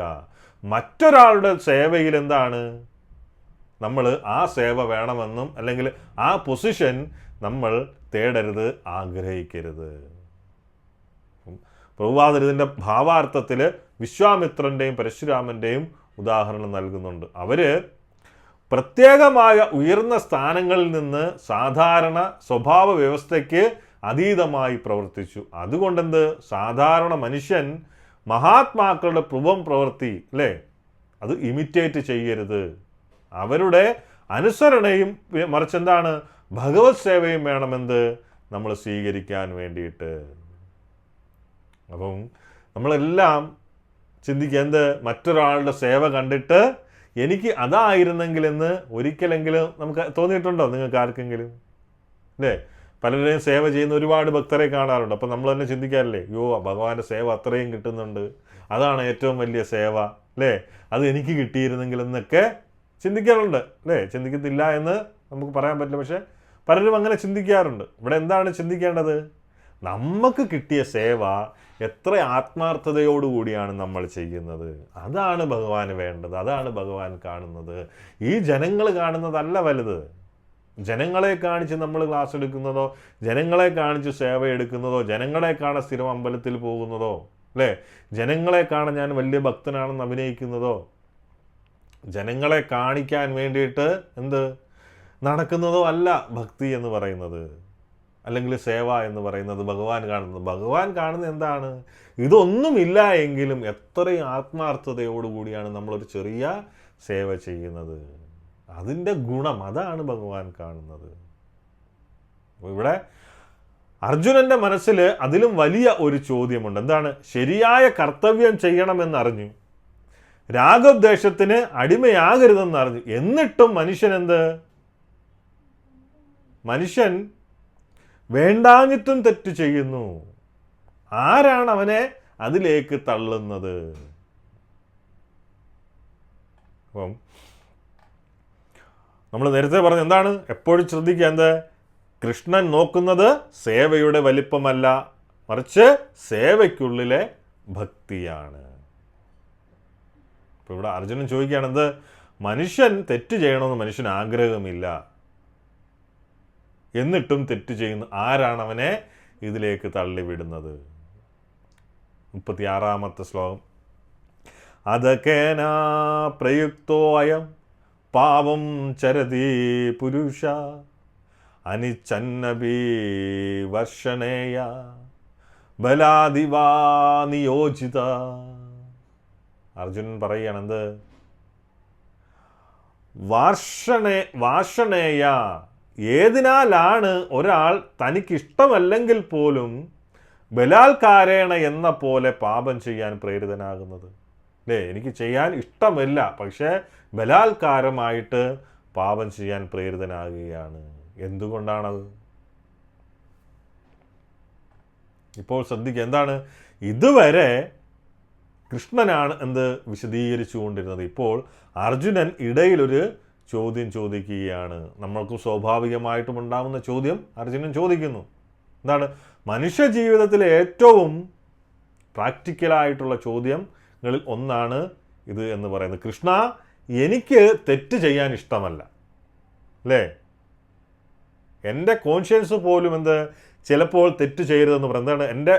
മറ്റൊരാളുടെ സേവയിൽ നമ്മൾ ആ സേവ വേണമെന്നും അല്ലെങ്കിൽ ആ പൊസിഷൻ നമ്മൾ തേടരുത്, ആഗ്രഹിക്കരുത്. പ്രഭുപാദർ ഇതിൻ്റെ ഭാവാർത്ഥത്തിൽ വിശ്വാമിത്രൻ്റെയും പരശുരാമൻ്റെയും ഉദാഹരണം നൽകുന്നുണ്ട്. അവർ പ്രത്യേകമായ ഉയർന്ന സ്ഥാനങ്ങളിൽ നിന്ന് സാധാരണ സ്വഭാവ വ്യവസ്ഥയ്ക്ക് അതീതമായി പ്രവർത്തിച്ചു. അതുകൊണ്ട് സാധാരണ മനുഷ്യൻ മഹാത്മാക്കളുടെ പ്രവൃത്തി, അല്ലേ, അത് ഇമിറ്റേറ്റ് ചെയ്യരുത്. അവരുടെ അനുസരണയും മറിച്ച് ഭഗവത് സേവയും വേണമെന്ന് നമ്മൾ സ്വീകരിക്കാൻ വേണ്ടിയിട്ട്. അപ്പം നമ്മളെല്ലാം ചിന്തിക്കുക, മറ്റൊരാളുടെ സേവ കണ്ടിട്ട് എനിക്ക് അതായിരുന്നെങ്കിലെന്ന് ഒരിക്കലെങ്കിലും നമുക്ക് തോന്നിയിട്ടുണ്ടോ? നിങ്ങൾക്ക് ആർക്കെങ്കിലും? അല്ലേ, പലരെയും സേവ ചെയ്യുന്ന ഒരുപാട് ഭക്തരെ കാണാറുണ്ട്. അപ്പം നമ്മൾ തന്നെ ചിന്തിക്കാറില്ലേ, യോ ഭഗവാന്റെ സേവ അത്രയും കിട്ടുന്നുണ്ട്, അതാണ് ഏറ്റവും വലിയ സേവ, അല്ലേ, അത് എനിക്ക് കിട്ടിയിരുന്നെങ്കിലെന്നൊക്കെ ചിന്തിക്കാറുണ്ട്, അല്ലേ. ചിന്തിക്കത്തില്ല എന്ന് നമുക്ക് പറയാൻ പറ്റില്ല, പക്ഷെ പലരും അങ്ങനെ ചിന്തിക്കാറുണ്ട്. ഇവിടെ എന്താണ് ചിന്തിക്കേണ്ടത്? നമുക്ക് കിട്ടിയ സേവ എത്ര ആത്മാർത്ഥതയോടുകൂടിയാണ് നമ്മൾ ചെയ്യുന്നത്, അതാണ് ഭഗവാന് വേണ്ടത്, അതാണ് ഭഗവാൻ കാണുന്നത്. ഈ ജനങ്ങൾ കാണുന്നതല്ല വലുത്. ജനങ്ങളെ കാണിച്ച് നമ്മൾ ക്ലാസ് എടുക്കുന്നതോ, ജനങ്ങളെ കാണിച്ച് സേവ എടുക്കുന്നതോ, ജനങ്ങളെ കാണാൻ സ്ഥിരം അമ്പലത്തിൽ പോകുന്നതോ, അല്ലേ, ജനങ്ങളെ കാണാൻ ഞാൻ വലിയ ഭക്തനാണെന്ന് അഭിനയിക്കുന്നതോ, ജനങ്ങളെ കാണിക്കാൻ വേണ്ടിയിട്ട് നടക്കുന്നതോ അല്ല ഭക്തി എന്ന് പറയുന്നത്, അല്ലെങ്കിൽ സേവ എന്ന് പറയുന്നത് ഭഗവാൻ കാണുന്നത്. ഭഗവാൻ കാണുന്നത് എന്താണ്? ഇതൊന്നുമില്ല എങ്കിലും എത്രയും ആത്മാർത്ഥതയോടുകൂടിയാണ് നമ്മളൊരു ചെറിയ സേവ ചെയ്യുന്നത്, അതിൻ്റെ ഗുണം, അതാണ് ഭഗവാൻ കാണുന്നത്. അപ്പോൾ ഇവിടെ അർജുനൻ്റെ മനസ്സിൽ അതിലും വലിയ ഒരു ചോദ്യമുണ്ട്. എന്താണ്? ശരിയായ കർത്തവ്യം ചെയ്യണമെന്നറിഞ്ഞു, രാഗദ്വേഷത്തിന് അടിമയാകരുതെന്നറിഞ്ഞു, എന്നിട്ടും മനുഷ്യൻ വേണ്ടാഞ്ഞിട്ടും തെറ്റ് ചെയ്യുന്നു. ആരാണ് അവനെ അതിലേക്ക് തള്ളുന്നത്? അപ്പം നമ്മൾ നേരത്തെ പറഞ്ഞു എന്താണ്? എപ്പോഴും ശ്രദ്ധിക്കുക, കൃഷ്ണൻ നോക്കുന്നത് സേവയുടെ വലിപ്പമല്ല, മറിച്ച് സേവയ്ക്കുള്ളിലെ ഭക്തിയാണ്. ഇപ്പോൾ ഇവിടെ അർജുനൻ ചോദിക്കുകയാണ്, മനുഷ്യൻ തെറ്റ് ചെയ്യണമെന്ന് മനുഷ്യന് ആഗ്രഹമില്ല, എന്നിട്ടും തെറ്റ് ചെയ്യുന്നു, ആരാണ് അവനെ ഇതിലേക്ക് തള്ളിവിടുന്നത്? 36-ാമത്തെ ശ്ലോകം. അദകേനാ പ്രയുക്തോ അയം പാവം ചരതി പുരുഷ അനിച്ഛന്നബി വർഷണേയ ബലാദിവാ നിയോജിത. അർജുനൻ പറയുകയാണ് എന്ത്? വാർഷണേയ, ഏതിനാലാണ് ഒരാൾ തനിക്കിഷ്ടമല്ലെങ്കിൽ പോലും ബലാത്കാരേണ എന്ന പോലെ പാപം ചെയ്യാൻ പ്രേരിതനാകുന്നത്? അല്ലേ, എനിക്ക് ചെയ്യാൻ ഇഷ്ടമില്ല, പക്ഷേ ബലാത്കാരമായിട്ട് പാപം ചെയ്യാൻ പ്രേരിതനാകുകയാണ്. എന്തുകൊണ്ടാണത്? ഇപ്പോൾ ശ്രദ്ധിക്കുക, എന്താണ് ഇതുവരെ കൃഷ്ണനാണ് എന്ത് വിശദീകരിച്ചു കൊണ്ടിരുന്നത്. ഇപ്പോൾ അർജുനൻ ഇടയിലൊരു ചോദ്യം ചോദിക്കുകയാണ്. നമ്മൾക്ക് സ്വാഭാവികമായിട്ടും ഉണ്ടാകുന്ന ചോദ്യം അർജുനൻ ചോദിക്കുന്നു. എന്താണ്? മനുഷ്യ ജീവിതത്തിലെ ഏറ്റവും പ്രാക്ടിക്കലായിട്ടുള്ള ചോദ്യങ്ങളിൽ ഒന്നാണ് ഇത് എന്ന് പറയുന്നത്. കൃഷ്ണ, എനിക്ക് തെറ്റ് ചെയ്യാൻ ഇഷ്ടമല്ല, അല്ലേ? എൻ്റെ കോൺഷ്യൻസ് പോലും എന്ത് ചിലപ്പോൾ തെറ്റ് ചെയ്യരുതെന്ന് പറയും. എന്താണ്? എൻ്റെ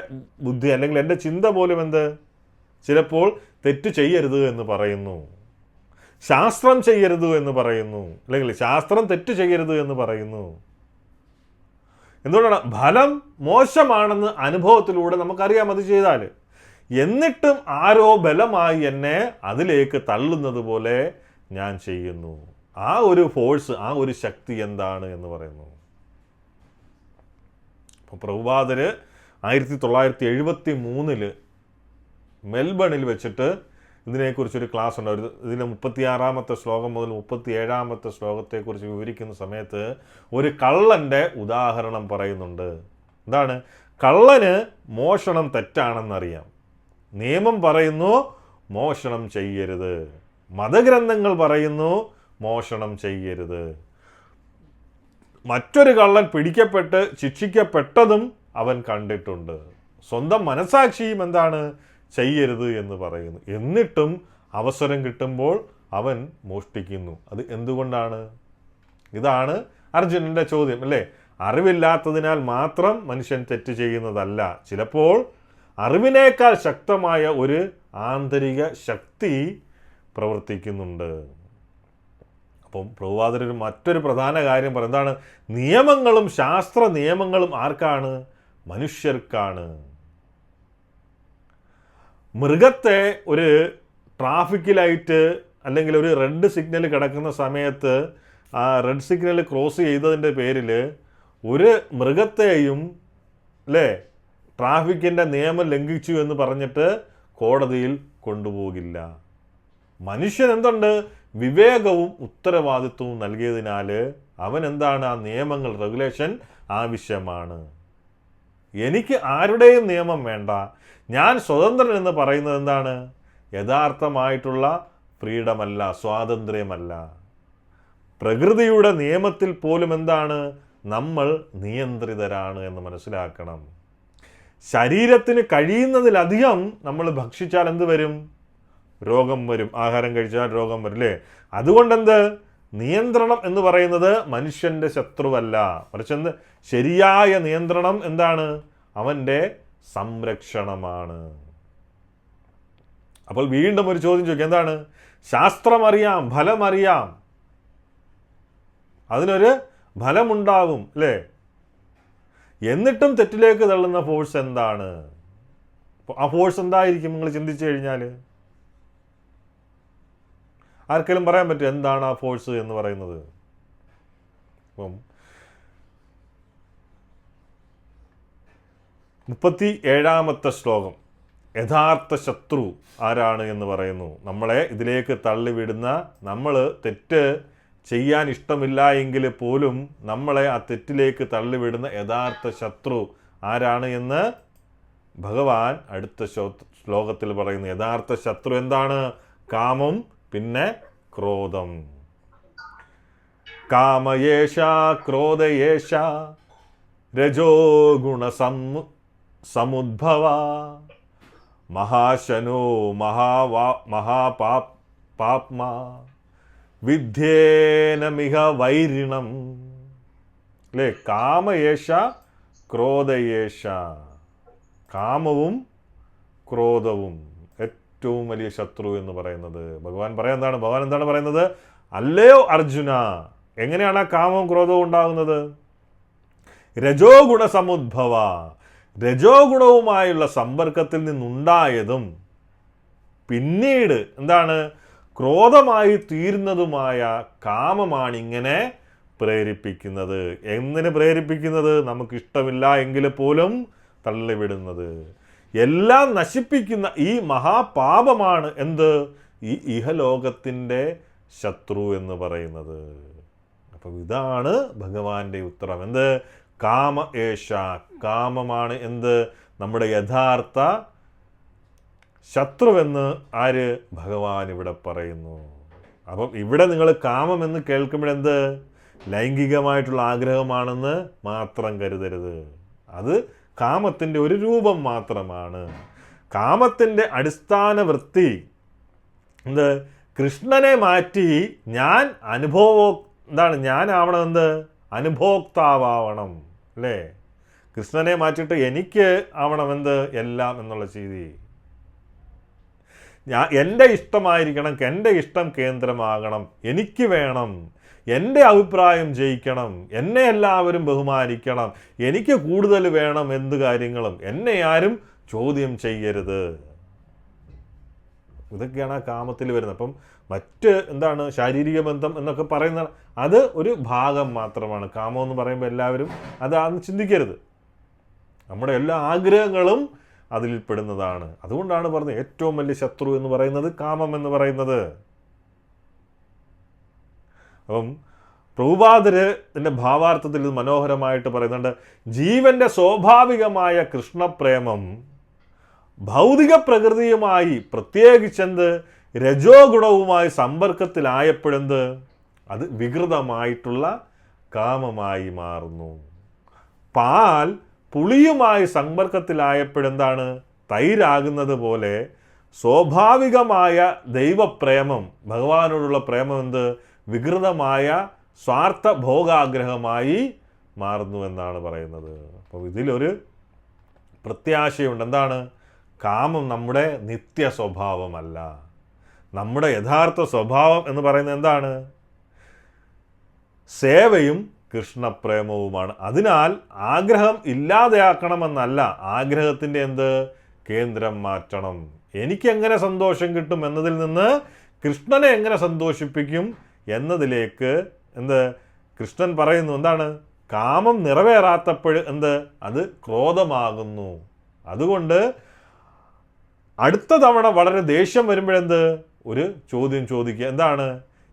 ബുദ്ധി അല്ലെങ്കിൽ എൻ്റെ ചിന്ത പോലും എന്ത് ചിലപ്പോൾ തെറ്റ് ചെയ്യരുത് എന്ന് പറയുന്നു. ശാസ്ത്രം ചെയ്യരുത് എന്ന് പറയുന്നു, അല്ലെങ്കിൽ ശാസ്ത്രം തെറ്റ് ചെയ്യരുത് എന്ന് പറയുന്നു. എന്തുകൊണ്ടാണ്? ഫലം മോശമാണെന്ന് അനുഭവത്തിലൂടെ നമുക്കറിയാം അത് ചെയ്താൽ. എന്നിട്ടും ആരോ ബലമായി എന്നെ അതിലേക്ക് തള്ളുന്നത് പോലെ ഞാൻ ചെയ്യുന്നു. ആ ഒരു ഫോഴ്സ്, ആ ഒരു ശക്തി എന്താണ് എന്ന് പറയുന്നു. അപ്പോൾ പ്രഭുപാദര് 1973 മെൽബണിൽ വെച്ചിട്ട് ഇതിനെക്കുറിച്ചൊരു ക്ലാസ് ഉണ്ട്. ഇതിൻ്റെ 36-ാമത്തെ ശ്ലോകം മുതൽ 37-ാമത്തെ ശ്ലോകത്തെക്കുറിച്ച് വിവരിക്കുന്ന സമയത്ത് ഒരു കള്ളൻ്റെ ഉദാഹരണം പറയുന്നുണ്ട്. എന്താണ്? കള്ളന് മോഷണം തെറ്റാണെന്നറിയാം, നിയമം പറയുന്നു മോഷണം ചെയ്യരുത്, മതഗ്രന്ഥങ്ങൾ പറയുന്നു മോഷണം ചെയ്യരുത്. മറ്റൊരു കള്ളൻ പിടിക്കപ്പെട്ട് ശിക്ഷിക്കപ്പെട്ടതും അവൻ കണ്ടിട്ടുണ്ട്. സ്വന്തം മനസാക്ഷിയും എന്താണ് ചെയ്യരുത് എന്ന് പറയുന്നു. എന്നിട്ടും അവസരം കിട്ടുമ്പോൾ അവൻ മോഷ്ടിക്കുന്നു. അത് എന്തുകൊണ്ടാണ്? ഇതാണ് അർജുനൻ്റെ ചോദ്യം, അല്ലേ? അറിവില്ലാത്തതിനാൽ മാത്രം മനുഷ്യൻ തെറ്റ് ചെയ്യുന്നതല്ല. ചിലപ്പോൾ അറിവിനേക്കാൾ ശക്തമായ ഒരു ആന്തരിക ശക്തി പ്രവർത്തിക്കുന്നുണ്ട്. അപ്പം പ്രഭുപാദര് മറ്റൊരു പ്രധാന കാര്യം പറയും. എന്താണ്? നിയമങ്ങളും ശാസ്ത്ര നിയമങ്ങളും ആർക്കാണ്? മനുഷ്യർക്കാണ്. മൃഗത്തെ ഒരു ട്രാഫിക് ലൈറ്റ് അല്ലെങ്കിൽ ഒരു റെഡ് സിഗ്നൽ കിടക്കുന്ന സമയത്ത് ആ റെഡ് സിഗ്നൽ ക്രോസ് ചെയ്തതിൻ്റെ പേരിൽ ഒരു മൃഗത്തെയും, അല്ലേ, ട്രാഫിക്കിൻ്റെ നിയമം ലംഘിച്ചു എന്ന് പറഞ്ഞിട്ട് കോടതിയിൽ കൊണ്ടുപോകില്ല. മനുഷ്യൻ എന്തുണ്ട്? വിവേകവും ഉത്തരവാദിത്വവും നൽകിയതിനാൽ അവൻ എന്താണ്? ആ നിയമങ്ങൾ, റെഗുലേഷൻ ആവശ്യമാണ്. എനിക്ക് ആരുടെയും നിയമം വേണ്ട, ഞാൻ സ്വതന്ത്രൻ എന്ന് പറയുന്നത് എന്താണ്? യഥാർത്ഥമായിട്ടുള്ള ഫ്രീഡമല്ല, സ്വാതന്ത്ര്യമല്ല. പ്രകൃതിയുടെ നിയമത്തിൽ പോലും എന്താണ്? നമ്മൾ നിയന്ത്രിതരാണ് എന്ന് മനസ്സിലാക്കണം. ശരീരത്തിന് കഴിയുന്നതിലധികം നമ്മൾ ഭക്ഷിച്ചാൽ എന്ത് വരും? രോഗം വരും. ആഹാരം കഴിച്ചാൽ രോഗം വരും, അല്ലേ? അതുകൊണ്ടെന്ത്? നിയന്ത്രണം എന്ന് പറയുന്നത് മനുഷ്യൻ്റെ ശത്രുവല്ല, മറിച്ച് എന്ത്? ശരിയായ നിയന്ത്രണം എന്താണ്? അവൻ്റെ സംരക്ഷണമാണ്. അപ്പോൾ വീണ്ടും ഒരു ചോദ്യം ചോദിക്കുക. എന്താണ്? ശാസ്ത്രമറിയാം, ഫലമറിയാം, അതിനൊരു ഫലമുണ്ടാകും, അല്ലേ? എന്നിട്ടും തെറ്റിലേക്ക് തള്ളുന്ന ഫോഴ്സ് എന്താണ്? ആ ഫോഴ്സ് എന്തായിരിക്കും നിങ്ങൾ ചിന്തിച്ചു കഴിഞ്ഞാൽ? ആർക്കെങ്കിലും പറയാൻ പറ്റും എന്താണ് ആ ഫോഴ്സ് എന്ന് പറയുന്നത്? അപ്പം 37-ാമത്തെ ശ്ലോകം യഥാർത്ഥ ശത്രു ആരാണ് എന്ന് പറയുന്നു. നമ്മളെ ഇതിലേക്ക് തള്ളിവിടുന്ന, നമ്മൾ തെറ്റ് ചെയ്യാൻ ഇഷ്ടമില്ല എങ്കിൽ പോലും നമ്മളെ ആ തെറ്റിലേക്ക് തള്ളിവിടുന്ന യഥാർത്ഥ ശത്രു ആരാണ് എന്ന് ഭഗവാൻ അടുത്ത ശ്ലോകത്തിൽ പറയുന്നു. യഥാർത്ഥ ശത്രു എന്താണ്? കാമം, പിന്നെ ക്രോധം. കാമയേഷ ക്രോധയേഷ രജോ ഗുണ സമുദ്ഭവ മഹാശനോ മഹാപാപ്മാ വിദ്യേനമിഹ വൈരിണം. അല്ലേ? കാമയേഷ ക്രോധയേഷ. കാമവും ക്രോധവും ഏറ്റവും വലിയ ശത്രു എന്ന് പറയുന്നത് ഭഗവാൻ എന്താണ്? ഭഗവാൻ എന്താണ് പറയുന്നത്? അല്ലയോ അർജുന, എങ്ങനെയാണ് ആ കാമവും ക്രോധവും ഉണ്ടാകുന്നത്? രജോ ഗുണ സമുദ്ഭവ. രജോ ഗുണവുമായുള്ള സമ്പർക്കത്തിൽ നിന്നുണ്ടായതും പിന്നീട് എന്താണ് ക്രോധമായി തീരുന്നതുമായ കാമമാണ് ഇങ്ങനെ പ്രേരിപ്പിക്കുന്നത്. എന്തിന് പ്രേരിപ്പിക്കുന്നത്? നമുക്കിഷ്ടമില്ല എങ്കിൽ പോലും തള്ളിവിടുന്നത്. എല്ലാം നശിപ്പിക്കുന്ന ഈ മഹാപാപമാണ് എന്ത്? ഈ ഇഹലോകത്തിൻ്റെ ശത്രു എന്ന് പറയുന്നത്. അപ്പം ഇതാണ് ഭഗവാന്റെ ഉത്തരം. എന്ത്? കാമ ഏഷ, കാമമാണ് എന്ത്? നമ്മുടെ യഥാർത്ഥ ശത്രുവെന്ന് ആര്? ഭഗവാൻ ഇവിടെ പറയുന്നു. അപ്പം ഇവിടെ നിങ്ങൾ കാമം എന്ന് കേൾക്കുമ്പോഴെന്ത്? ലൈംഗികമായിട്ടുള്ള ആഗ്രഹമാണെന്ന് മാത്രം കരുതരുത്. അത് കാമത്തിൻ്റെ ഒരു രൂപം മാത്രമാണ്. കാമത്തിൻ്റെ അടിസ്ഥാന വൃത്തി എന്ത്? കൃഷ്ണനെ മാറ്റി ഞാൻ ഞാനാവണം. എന്ത്? അനുഭോക്താവണം അല്ലേ? കൃഷ്ണനെ മാറ്റിയിട്ട് എനിക്ക് ആവണം എന്ത്? എല്ലാം എന്നുള്ള രീതി. എൻ്റെ ഇഷ്ടമായിരിക്കണം, എൻ്റെ ഇഷ്ടം കേന്ദ്രമാകണം, എനിക്ക് വേണം, എൻ്റെ അഭിപ്രായം ജയിക്കണം, എന്നെ എല്ലാവരും ബഹുമാനിക്കണം, എനിക്ക് കൂടുതൽ വേണം, എന്ത് കാര്യങ്ങളും എന്നെ ആരും ചോദ്യം ചെയ്യരുത്. ഇതൊക്കെയാണ് ആ കാമത്തിൽ വരുന്നത്. അപ്പം മറ്റ് എന്താണ് ശാരീരിക ബന്ധം എന്നൊക്കെ പറയുന്ന അത് ഒരു ഭാഗം മാത്രമാണ്. കാമം എന്ന് പറയുമ്പോൾ എല്ലാവരും അതാണെന്ന് ചിന്തിക്കരുത്. നമ്മുടെ എല്ലാ ആഗ്രഹങ്ങളും അതിൽ പെടുന്നതാണ്. അതുകൊണ്ടാണ് പറഞ്ഞത് ഏറ്റവും വലിയ ശത്രു എന്ന് പറയുന്നത് കാമം എന്ന് പറയുന്നത്. അപ്പം പ്രഭുപാദരുടെ ഭാവാർത്ഥത്തിൽ ഇത് മനോഹരമായിട്ട് പറയുന്നുണ്ട്. ജീവന്റെ സ്വാഭാവികമായ കൃഷ്ണപ്രേമം ഭൗതിക പ്രകൃതിയുമായി പ്രത്യേകിച്ചെന്ത് രജോ ഗുണവുമായി സമ്പർക്കത്തിലായപ്പോഴെന്ത് അത് വികൃതമായിട്ടുള്ള കാമമായി മാറുന്നു. പാൽ പുളിയുമായി സമ്പർക്കത്തിലായപ്പോഴെന്താണ് തൈരാകുന്നത് പോലെ സ്വാഭാവികമായ ദൈവപ്രേമം, ഭഗവാനോടുള്ള പ്രേമം എന്ത് വികൃതമായ സ്വാർത്ഥ ഭോഗാഗ്രഹമായി മാറുന്നു എന്നാണ് പറയുന്നത്. അപ്പോൾ ഇതിലൊരു പ്രത്യാശയുണ്ട്. എന്താണ്? കാമം നമ്മുടെ നിത്യ സ്വഭാവമല്ല. നമ്മുടെ യഥാർത്ഥ സ്വഭാവം എന്ന് പറയുന്നത് എന്താണ്? സേവയും കൃഷ്ണപ്രേമവുമാണ്. അതിനാൽ ആഗ്രഹം ഇല്ലാതെയാക്കണമെന്നല്ല, ആഗ്രഹത്തിൻ്റെ എന്ത് കേന്ദ്രം മാറ്റണം. എനിക്കെങ്ങനെ സന്തോഷം കിട്ടും എന്നതിൽ നിന്ന് കൃഷ്ണനെ എങ്ങനെ സന്തോഷിപ്പിക്കും എന്നതിലേക്ക് എന്ത് കൃഷ്ണൻ പറയുന്നു. എന്താണ്? കാമം നിറവേറാത്തപ്പോൾ എന്ത് അത് ക്രോധമാകുന്നു. അതുകൊണ്ട് അടുത്ത തവണ വളരെ ദേഷ്യം വരുമ്പോഴെന്ത് ഒരു ചോദ്യം ചോദിക്കുക. എന്താണ്?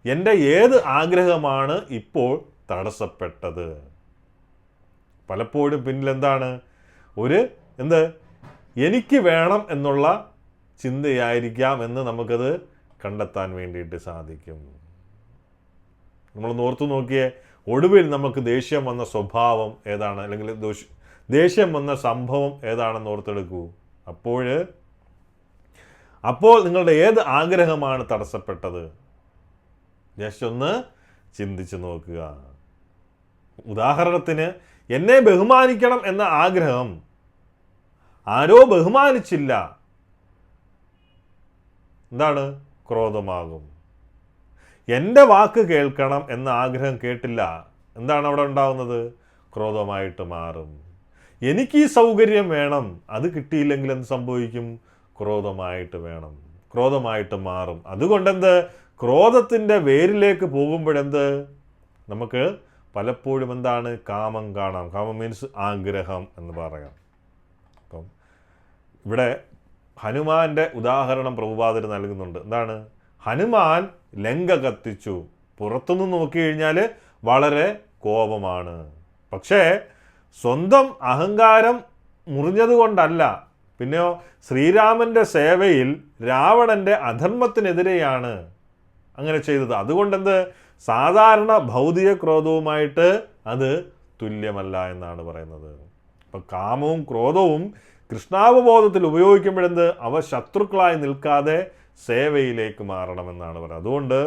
എൻ്റെ ഏത് ആഗ്രഹമാണ് ഇപ്പോൾ തടസ്സപ്പെട്ടത്? പലപ്പോഴും പിന്നിൽ എന്താണ് ഒരു എനിക്ക് വേണം എന്നുള്ള ചിന്തയായിരിക്കാം എന്ന് നമുക്കത് കണ്ടെത്താൻ വേണ്ടിയിട്ട് സാധിക്കും. നമ്മൾ ഓർത്തു നോക്കിയേ, ഒടുവിൽ നമുക്ക് ദേഷ്യം വന്ന സ്വഭാവം ഏതാണ്, അല്ലെങ്കിൽ ദേഷ്യം വന്ന സംഭവം ഏതാണെന്ന് ഓർത്തെടുക്കൂ. അപ്പോൾ നിങ്ങളുടെ ഏത് ആഗ്രഹമാണ് തടസ്സപ്പെട്ടത്? ജസ്റ്റ് ഒന്ന് ചിന്തിച്ചു നോക്കുക. ഉദാഹരണത്തിന്, എന്നെ ബഹുമാനിക്കണം എന്ന ആഗ്രഹം ആരോ ബഹുമാനിച്ചില്ല, എന്താണ്? ക്രോധമാകും. എൻ്റെ വാക്ക് കേൾക്കണം എന്ന ആഗ്രഹം കേട്ടില്ല, എന്താണ് അവിടെ ഉണ്ടാകുന്നത്? ക്രോധമായിട്ട് മാറും. എനിക്ക് ഈ സൗകര്യം വേണം, അത് കിട്ടിയില്ലെങ്കിൽ എന്ത് സംഭവിക്കും? ക്രോധമായിട്ട് മാറും. അതുകൊണ്ടെന്ത് ക്രോധത്തിൻ്റെ വേരിലേക്ക് പോകുമ്പോഴെന്ത് നമുക്ക് പലപ്പോഴും എന്താണ് കാമം കാണാം. കാമം മീൻസ് ആഗ്രഹം എന്ന് പറയാം. അപ്പം ഇവിടെ ഹനുമാന്റെ ഉദാഹരണം പ്രഭുപാദർ നൽകുന്നുണ്ട്. എന്താണ്? ഹനുമാൻ ലങ്ക കത്തിച്ചു. പുറത്തുനിന്ന് നോക്കിക്കഴിഞ്ഞാൽ വളരെ കോപമാണ്. പക്ഷേ സ്വന്തം അഹങ്കാരം മുറിഞ്ഞതുകൊണ്ടല്ല, പിന്നെയോ ശ്രീരാമൻ്റെ സേവയിൽ രാവണൻ്റെ അധർമ്മത്തിനെതിരെയാണ് അങ്ങനെ ചെയ്തത്. അതുകൊണ്ടെന്ത് സാധാരണ ഭൗതിക ക്രോധവുമായിട്ട് അത് തുല്യമല്ല എന്നാണ് പറയുന്നത്. അപ്പം കാമവും ക്രോധവും കൃഷ്ണാവബോധത്തിൽ ഉപയോഗിക്കുമ്പോഴെന്ത് അവ ശത്രുക്കളായി നിൽക്കാതെ സേവയിലേക്ക് മാറണമെന്നാണ് പറയുന്നത്. അതുകൊണ്ട്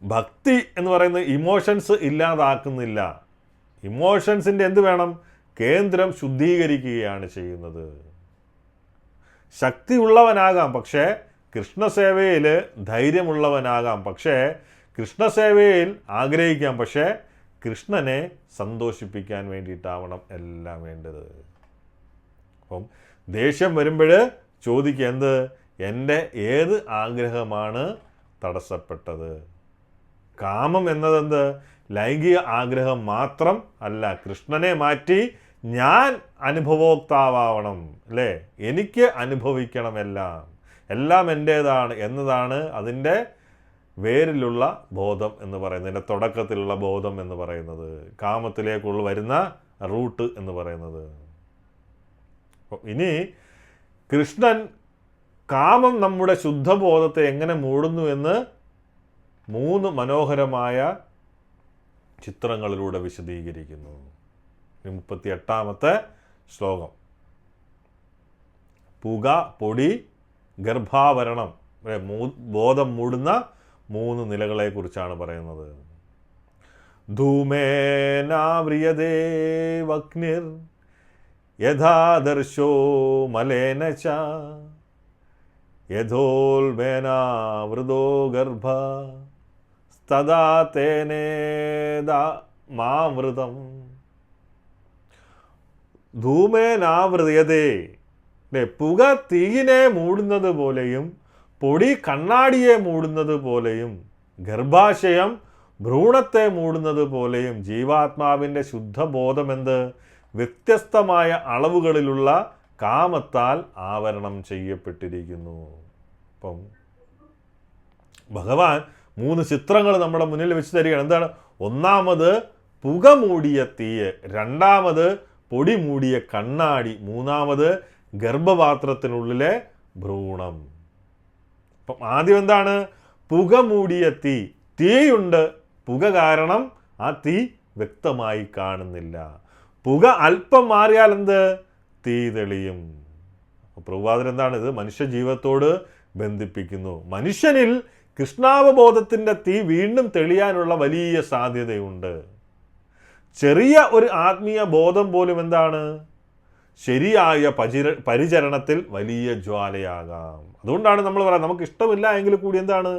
ഭക്തി എന്ന് പറയുന്നത് ഇമോഷൻസ് ഇല്ലാതാക്കുന്നില്ല. ഇമോഷൻസിൻ്റെ എന്ത് വേണം? കേന്ദ്രം ശുദ്ധീകരിക്കുകയാണ് ചെയ്യുന്നത്. ശക്തിയുള്ളവനാകാം, പക്ഷേ കൃഷ്ണസേവയിൽ ധൈര്യമുള്ളവനാകാം, പക്ഷേ കൃഷ്ണസേവയിൽ ആഗ്രഹിക്കാം, പക്ഷേ കൃഷ്ണനെ സന്തോഷിപ്പിക്കാൻ വേണ്ടിയിട്ടാവണം എല്ലാം വേണ്ടത്. അപ്പം ദേഷ്യം വരുമ്പോൾ ചോദിക്കുക, എന്ത്, എൻ്റെ ഏത് ആഗ്രഹമാണ് തടസ്സപ്പെട്ടത്? കാമം എന്നതെന്ത്? ലൈംഗിക ആഗ്രഹം മാത്രം അല്ല, കൃഷ്ണനെ മാറ്റി ഞാൻ അനുഭവോക്താവണം, അല്ലേ? എനിക്ക് അനുഭവിക്കണം, എല്ലാം എൻ്റേതാണ് എന്നതാണ് അതിൻ്റെ വേരിലുള്ള ബോധം എന്ന് പറയുന്നത്, അതിൻ്റെ തുടക്കത്തിലുള്ള ബോധം എന്ന് പറയുന്നത്, കാമത്തിലേക്കുള്ള വരുന്ന റൂട്ട് എന്ന് പറയുന്നത്. ഇനി കൃഷ്ണൻ കാമം നമ്മുടെ ശുദ്ധബോധത്തെ എങ്ങനെ മൂടുന്നു എന്ന് 3 മനോഹരമായ ചിത്രങ്ങളിലൂടെ വിശദീകരിക്കുന്നു. 38ാമത്തെ ശ്ലോകം. പുക, പൊടി, ഗർഭാവരണം, ബോധം മൂടുന്ന 3 നിലകളെക്കുറിച്ചാണ് പറയുന്നത്. ധൂമേനാവ്രിയതേ വഗ്നിർ യഥാദർശോ മലേന ച യഥോൽമേനാവൃതോ ഗർഭ തദാ തേനേദാ മാമൃതം. ധൂമേനാവൃതയതേ, പുക തീയിനെ മൂടുന്നത് പോലെയും പൊടി കണ്ണാടിയെ മൂടുന്നത് പോലെയും ഗർഭാശയം ഭ്രൂണത്തെ മൂടുന്നത് പോലെയും ജീവാത്മാവിൻ്റെ ശുദ്ധബോധമെന്ത് വ്യത്യസ്തമായ അളവുകളിലുള്ള കാമത്താൽ ആവരണം ചെയ്യപ്പെട്ടിരിക്കുന്നു. അപ്പം ഭഗവാൻ 3 ചിത്രങ്ങൾ നമ്മുടെ മുന്നിൽ വെച്ച് തരികയാണ്. എന്താണ്? ഒന്നാമത് പുക മൂടിയ തീയ്, രണ്ടാമത് പൊടി മൂടിയ കണ്ണാടി, മൂന്നാമത് ഗർഭപാത്രത്തിനുള്ളിലെ ഭ്രൂണം. അപ്പം ആദ്യം എന്താണ്? പുക മൂടിയ തീ. തീയുണ്ട്, പുക കാരണം ആ തീ വ്യക്തമായി കാണുന്നില്ല. പുക അല്പം മാറിയാൽ എന്ത്? തീ തെളിയും. പ്രഭുപാദൻ എന്താണ് ഇത് മനുഷ്യ ജീവിതത്തോട് ബന്ധിപ്പിക്കുന്നു. മനുഷ്യനിൽ കൃഷ്ണാവബോധത്തിൻ്റെ തീ വീണ്ടും തെളിയാനുള്ള വലിയ സാധ്യതയുണ്ട്. ചെറിയ ഒരു ആത്മീയ ബോധം പോലും എന്താണ്? ശരിയായ പരിചരണത്തിൽ വലിയ ജ്വാലയാകാം. അതുകൊണ്ടാണ് നമ്മൾ പറയുന്നത്, നമുക്ക് ഇഷ്ടമില്ല എങ്കിൽ കൂടി എന്താണ്?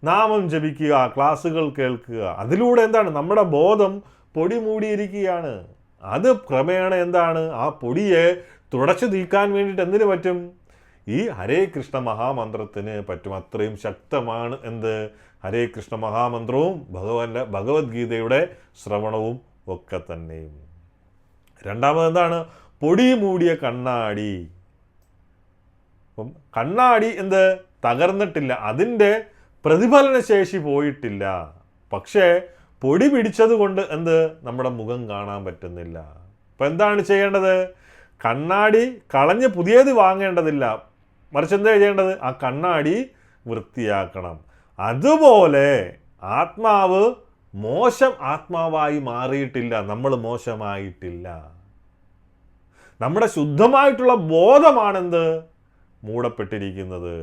നാമം ജപിക്കുക, ക്ലാസ്സുകൾ കേൾക്കുക. അതിലൂടെ എന്താണ്? നമ്മുടെ ബോധം പൊടി മൂടിയിരിക്കുകയാണ്. അത് ക്രമേണ എന്താണ്? ആ പൊടിയെ തുടച്ചു നീക്കാൻ വേണ്ടിയിട്ട് എന്തിനു പറ്റും? ഈ ഹരേ കൃഷ്ണ മഹാമന്ത്രത്തിന് പറ്റും. അത്രയും ശക്തമാണ് എന്ത്? ഹരേ കൃഷ്ണ മഹാമന്ത്രവും ഭഗവത്ഗീതയുടെ ശ്രവണവും ഒക്കെ തന്നെയും. രണ്ടാമത് എന്താണ്? പൊടി മൂടിയ കണ്ണാടി. അപ്പം കണ്ണാടി എന്ത്? തകർന്നിട്ടില്ല, അതിൻ്റെ പ്രതിഫലന ശേഷി പോയിട്ടില്ല. പക്ഷേ പൊടി പിടിച്ചത് കൊണ്ട് എന്ത്? നമ്മുടെ മുഖം കാണാൻ പറ്റുന്നില്ല. അപ്പം എന്താണ് ചെയ്യേണ്ടത്? കണ്ണാടി കളഞ്ഞ് പുതിയത് വാങ്ങേണ്ടതില്ല, മറിച്ച് എന്താ ചെയ്യേണ്ടത്? ആ കണ്ണാടി വൃത്തിയാക്കണം. അതുപോലെ ആത്മാവ് മോശം ആത്മാവായി മാറിയിട്ടില്ല, നമ്മൾ മോശമായിട്ടില്ല. നമ്മുടെ ശുദ്ധമായിട്ടുള്ള ബോധമാണെന്ത്? മൂടപ്പെട്ടിരിക്കുന്നത്.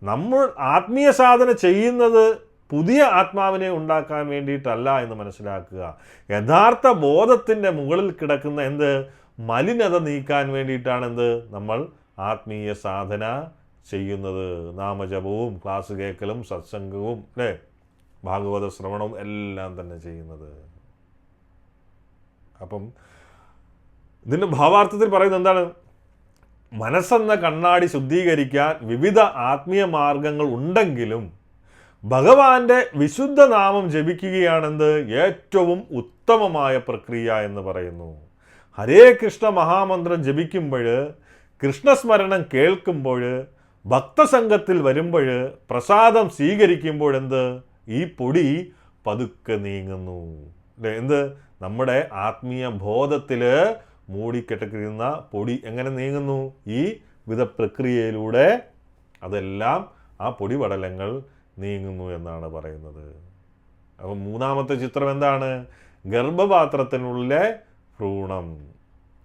നമ്മൾ ആത്മീയ സാധന ചെയ്യുന്നത് പുതിയ ആത്മാവിനെ ഉണ്ടാക്കാൻ വേണ്ടിയിട്ടല്ല എന്ന് മനസ്സിലാക്കുക. യഥാർത്ഥ ബോധത്തിൻ്റെ മുകളിൽ കിടക്കുന്ന എന്ത്? മലിനത നീക്കാൻ വേണ്ടിയിട്ടാണ് എന്ത്? നമ്മൾ ആത്മീയ സാധന ചെയ്യുന്നത്. നാമജപവും ക്ലാസ് കേൾക്കലും സത്സംഗവും, അല്ലേ, ഭാഗവത ശ്രവണവും എല്ലാം തന്നെ ചെയ്യുന്നത്. അപ്പം ഇതിൻ്റെ ഭാവാർത്ഥത്തിൽ പറയുന്നത് എന്താണ്? മനസ്സെന്ന കണ്ണാടി ശുദ്ധീകരിക്കാൻ വിവിധ ആത്മീയ മാർഗങ്ങൾ ഉണ്ടെങ്കിലും ഭഗവാന്റെ വിശുദ്ധ നാമം ജപിക്കുകയാണെന്ത്? ഏറ്റവും ഉത്തമമായ പ്രക്രിയ എന്ന് പറയുന്നു. ഹരേ കൃഷ്ണ മഹാമന്ത്രം ജപിക്കുമ്പോൾ, കൃഷ്ണസ്മരണം കേൾക്കുമ്പോൾ, ഭക്തസംഘത്തിൽ വരുമ്പോൾ, പ്രസാദം സ്വീകരിക്കുമ്പോഴെന്ത്? ഈ പൊടി പതുക്കെ നീങ്ങുന്നു. എന്ത്? നമ്മുടെ ആത്മീയ ബോധത്തിൽ മൂടിക്കെട്ടിരിക്കുന്ന പൊടി എങ്ങനെ നീങ്ങുന്നു? ഈ വിധ പ്രക്രിയയിലൂടെ അതെല്ലാം ആ പൊടിപടലങ്ങൾ നീങ്ങുന്നു എന്നാണ് പറയുന്നത്. അപ്പം മൂന്നാമത്തെ ചിത്രം എന്താണ്? ഗർഭപാത്രത്തിനുള്ളിലെ ഭ്രൂണം,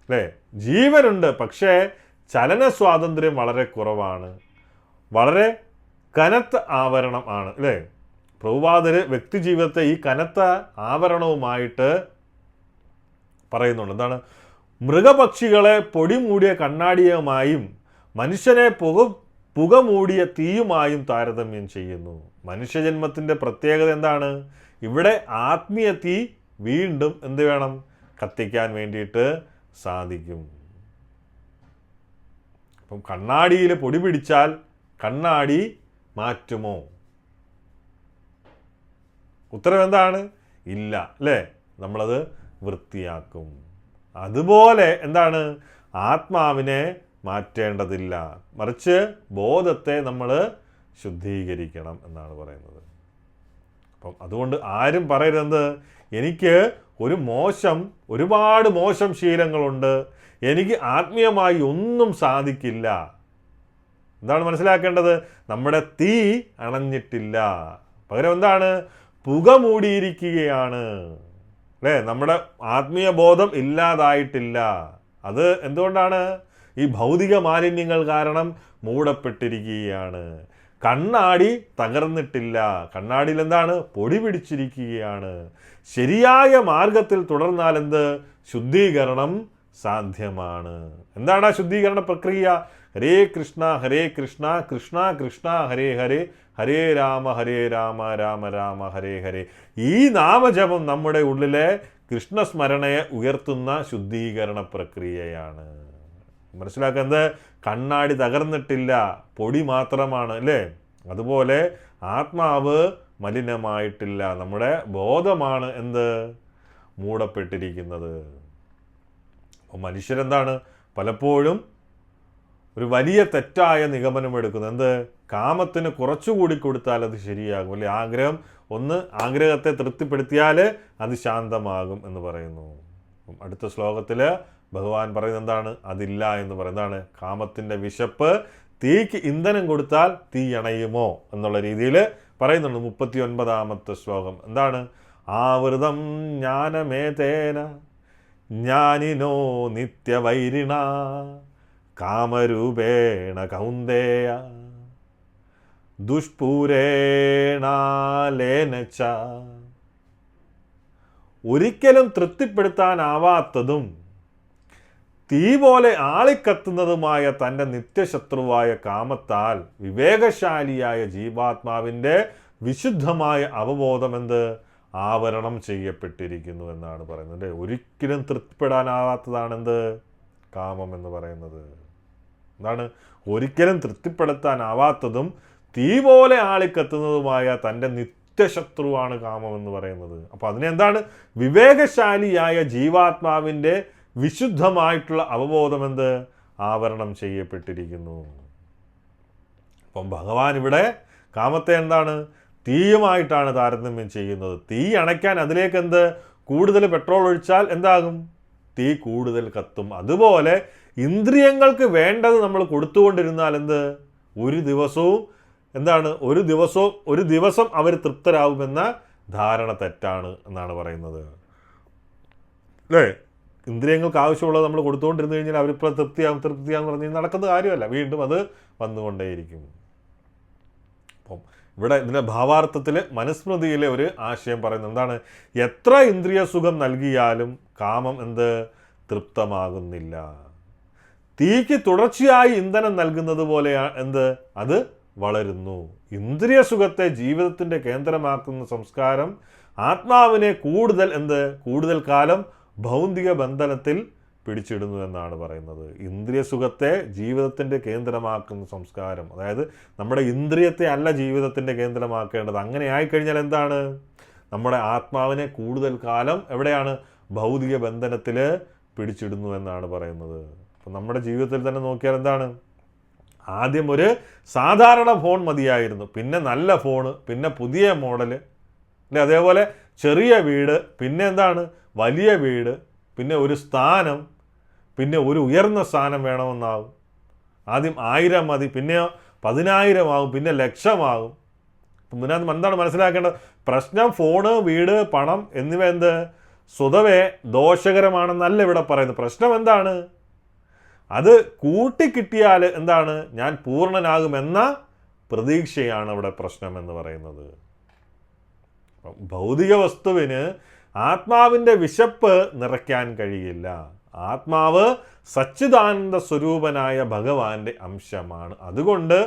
അല്ലേ? ജീവനുണ്ട്, പക്ഷേ ചലന സ്വാതന്ത്ര്യം വളരെ കുറവാണ്, വളരെ കനത്ത ആവരണം ആണ്, അല്ലേ? പ്രഭുപാദര് വ്യക്തി ജീവിതത്തെ ഈ കനത്ത ആവരണവുമായിട്ട് പറയുന്നുണ്ട്. എന്താണ്? മൃഗപക്ഷികളെ പൊടി മൂടിയ കണ്ണാടിയുമായും മനുഷ്യനെ പുക മൂടിയ തീയുമായും താരതമ്യം ചെയ്യുന്നു. മനുഷ്യജന്മത്തിൻ്റെ പ്രത്യേകത എന്താണ്? ഇവിടെ ആത്മീയ തീ വീണ്ടും എന്ത് വേണം? കത്തിക്കാൻ വേണ്ടിയിട്ട് സാധിക്കും. അപ്പം കണ്ണാടിയിൽ പൊടി പിടിച്ചാൽ കണ്ണാടി മാറ്റുമോ? ഉത്തരം എന്താണ്? ഇല്ല, അല്ലേ? നമ്മളത് വൃത്തിയാക്കും. അതുപോലെ എന്താണ്? ആത്മാവിനെ മാറ്റേണ്ടതില്ല, മറിച്ച് ബോധത്തെ നമ്മൾ ശുദ്ധീകരിക്കണം എന്നാണ് പറയുന്നത്. അപ്പം അതുകൊണ്ട് ആരും പറയരുത് എനിക്ക് ഒരുപാട് മോശം ശീലങ്ങളുണ്ട്, എനിക്ക് ആത്മീയമായി ഒന്നും സാധിക്കില്ല. എന്താണ് മനസ്സിലാക്കേണ്ടത്? നമ്മുടെ തീ അണഞ്ഞിട്ടില്ല, പകരം എന്താണ്? പുക മൂടിയിരിക്കുകയാണ്, അല്ലേ? നമ്മുടെ ആത്മീയ ബോധം ഇല്ലാതായിട്ടില്ല. അത് എന്തുകൊണ്ടാണ്? ഈ ഭൗതിക മാലിന്യങ്ങൾ കാരണം മൂടപ്പെട്ടിരിക്കുകയാണ്. കണ്ണാടി തകർന്നിട്ടില്ല, കണ്ണാടിയിൽ എന്താണ്? പൊടി പിടിച്ചിരിക്കുകയാണ്. ശരിയായ മാർഗത്തിൽ തുടർന്നാൽ എന്ത്? ശുദ്ധീകരണം സാധ്യമാണ്. എന്താണ് ആ ശുദ്ധീകരണ പ്രക്രിയ? ഹരേ കൃഷ്ണ കൃഷ്ണ കൃഷ്ണ ഹരേ ഹരേ, ഹരേ രാമ രാമ രാമ ഹരേ ഹരേ. ഈ നാമജപം നമ്മുടെ ഉള്ളിലെ കൃഷ്ണസ്മരണയെ ഉയർത്തുന്ന ശുദ്ധീകരണ പ്രക്രിയയാണ്. മനസ്സിലാക്കുന്നത് കണ്ണാടി തകർന്നിട്ടില്ല, പൊടി മാത്രമാണ്, അല്ലേ? അതുപോലെ ആത്മാവ് മലിനമായിട്ടില്ല, നമ്മുടെ ബോധമാണ് എന്ത്? മൂടപ്പെട്ടിരിക്കുന്നത്. അപ്പോൾ മനുഷ്യരെന്താണ് പലപ്പോഴും ഒരു വലിയ തെറ്റായ നിഗമനം എടുക്കുന്നത്? എന്ത്? കാമത്തിന് കുറച്ചുകൂടി കൊടുത്താൽ അത് ശരിയാകും, അല്ലെ? ആഗ്രഹത്തെ തൃപ്തിപ്പെടുത്തിയാൽ അത് ശാന്തമാകും എന്ന് പറയുന്നു. അടുത്ത ശ്ലോകത്തിൽ ഭഗവാൻ പറയുന്നത് എന്താണ്? അതില്ല എന്ന് പറയുന്നതാണ്. കാമത്തിൻ്റെ വിശപ്പ് തീക്ക് ഇന്ധനം കൊടുത്താൽ തീ അണയുമോ എന്നുള്ള രീതിയിൽ പറയുന്നുണ്ട്. 39ാമത്തെ ശ്ലോകം എന്താണ്? ആവൃതം ജ്ഞാനമേതേന ജ്ഞാനിനോ നിത്യവൈരിണ കാമരൂപേണ കൗന്ദേയ ദുഷ്പൂരേണാലേനച്ച. ഒരിക്കലും തൃപ്തിപ്പെടുത്താനാവാത്തതും തീ പോലെ ആളിക്കത്തുന്നതുമായ തൻ്റെ നിത്യശത്രുവായ കാമത്താൽ വിവേകശാലിയായ ജീവാത്മാവിൻ്റെ വിശുദ്ധമായ അവബോധം എന്ത്? ആവരണം ചെയ്യപ്പെട്ടിരിക്കുന്നു എന്നാണ് പറയുന്നത്. ഒരിക്കലും തൃപ്തിപ്പെടാനാവാത്തതാണെന്ത്? കാമം എന്ന് പറയുന്നത്. എന്താണ്? ഒരിക്കലും തൃപ്തിപ്പെടുത്താനാവാത്തതും തീ പോലെ ആളിക്കത്തുന്നതുമായ തൻ്റെ നിത്യശത്രുവാണ് കാമം എന്ന് പറയുന്നത്. അപ്പോൾ അതിനെന്താണ്? വിവേകശാലിയായ ജീവാത്മാവിൻ്റെ വിശുദ്ധമായിട്ടുള്ള അവബോധം എന്ത്? ആവരണം ചെയ്യപ്പെട്ടിരിക്കുന്നു. അപ്പം ഭഗവാൻ ഇവിടെ കാമത്തെ എന്താണ്? തീയുമായിട്ടാണ് താരതമ്യം ചെയ്യുന്നത്. തീ അണയ്ക്കാൻ അതിലേക്ക് എന്ത്? കൂടുതൽ പെട്രോൾ ഒഴിച്ചാൽ എന്താകും? തീ കൂടുതൽ കത്തും. അതുപോലെ ഇന്ദ്രിയങ്ങൾക്ക് വേണ്ടത് നമ്മൾ കൊടുത്തുകൊണ്ടിരുന്നാൽ എന്ത്? ഒരു ദിവസം അവർ തൃപ്തരാകുമെന്ന ധാരണ തെറ്റാണ് എന്നാണ് പറയുന്നത്, അല്ലേ? ഇന്ദ്രിയങ്ങൾക്ക് ആവശ്യമുള്ളത് നമ്മൾ കൊടുത്തുകൊണ്ടിരുന്നു കഴിഞ്ഞാൽ അവരിപ്പോൾ തൃപ്തിയാകും പറഞ്ഞു കഴിഞ്ഞാൽ നടക്കുന്ന കാര്യമല്ല, വീണ്ടും അത് വന്നുകൊണ്ടേയിരിക്കും. അപ്പം ഇവിടെ ഇതിൻ്റെ ഭാവാർത്ഥത്തിൽ മനുസ്മൃതിയിലെ ഒരു ആശയം പറയുന്നത് എന്താണ്? എത്ര ഇന്ദ്രിയ സുഖം നൽകിയാലും കാമം എന്ത്? തൃപ്തമാകുന്നില്ല. തീക്ക് തുടർച്ചയായി ഇന്ധനം നൽകുന്നത് പോലെ എന്ത്? അത് വളരുന്നു. ഇന്ദ്രിയ സുഖത്തെ ജീവിതത്തിൻ്റെ കേന്ദ്രമാക്കുന്ന സംസ്കാരം ആത്മാവിനെ കൂടുതൽ കാലം ഭൗതിക ബന്ധനത്തിൽ പിടിച്ചിടുന്നു എന്നാണ് പറയുന്നത്. ഇന്ദ്രിയ സുഖത്തെ ജീവിതത്തിൻ്റെ കേന്ദ്രമാക്കുന്ന സംസ്കാരം, അതായത് നമ്മുടെ ഇന്ദ്രിയത്തെ അല്ല ജീവിതത്തിൻ്റെ കേന്ദ്രമാക്കേണ്ടത്. അങ്ങനെ ആയിക്കഴിഞ്ഞാൽ എന്താണ്? നമ്മുടെ ആത്മാവിനെ കൂടുതൽ കാലം എവിടെയാണ്? ഭൗതിക ബന്ധനത്തിൽ പിടിച്ചിടുന്നു എന്നാണ് പറയുന്നത്. അപ്പം നമ്മുടെ ജീവിതത്തിൽ തന്നെ നോക്കിയാൽ എന്താണ്? ആദ്യം ഒരു സാധാരണ ഫോൺ മതിയായിരുന്നു, പിന്നെ നല്ല ഫോണ്, പിന്നെ പുതിയ മോഡല്, അല്ലെ? അതേപോലെ ചെറിയ വീട്, പിന്നെ എന്താണ്? വലിയ വീട്, പിന്നെ ഒരു സ്ഥാനം, പിന്നെ ഒരു ഉയർന്ന സ്ഥാനം വേണമെന്നാകും. ആദ്യം 1000 മതി, പിന്നെ 10,000 ആകും, പിന്നെ ലക്ഷമാകും. അപ്പം ഇതിനകത്ത് എന്താണ് മനസ്സിലാക്കേണ്ടത്? പ്രശ്നം ഫോണ്, വീട്, പണം എന്നിവ എന്ത്? സ്വതവേ ദോഷകരമാണെന്നല്ല ഇവിടെ പറയുന്നത്. പ്രശ്നം എന്താണ്? അത് കൂട്ടിക്കിട്ടിയാൽ എന്താണ്? ഞാൻ പൂർണ്ണനാകുമെന്ന പ്രതീക്ഷയാണ് ഇവിടെ പ്രശ്നം എന്ന് പറയുന്നത്. ഭൗതിക വസ്തുവിന് ആത്മാവിൻ്റെ വിശപ്പ് നിറയ്ക്കാൻ കഴിയില്ല. ആത്മാവ് സച്ചിദാനന്ദ സ്വരൂപനായ ഭഗവാന്റെ അംശമാണ്. അതുകൊണ്ട്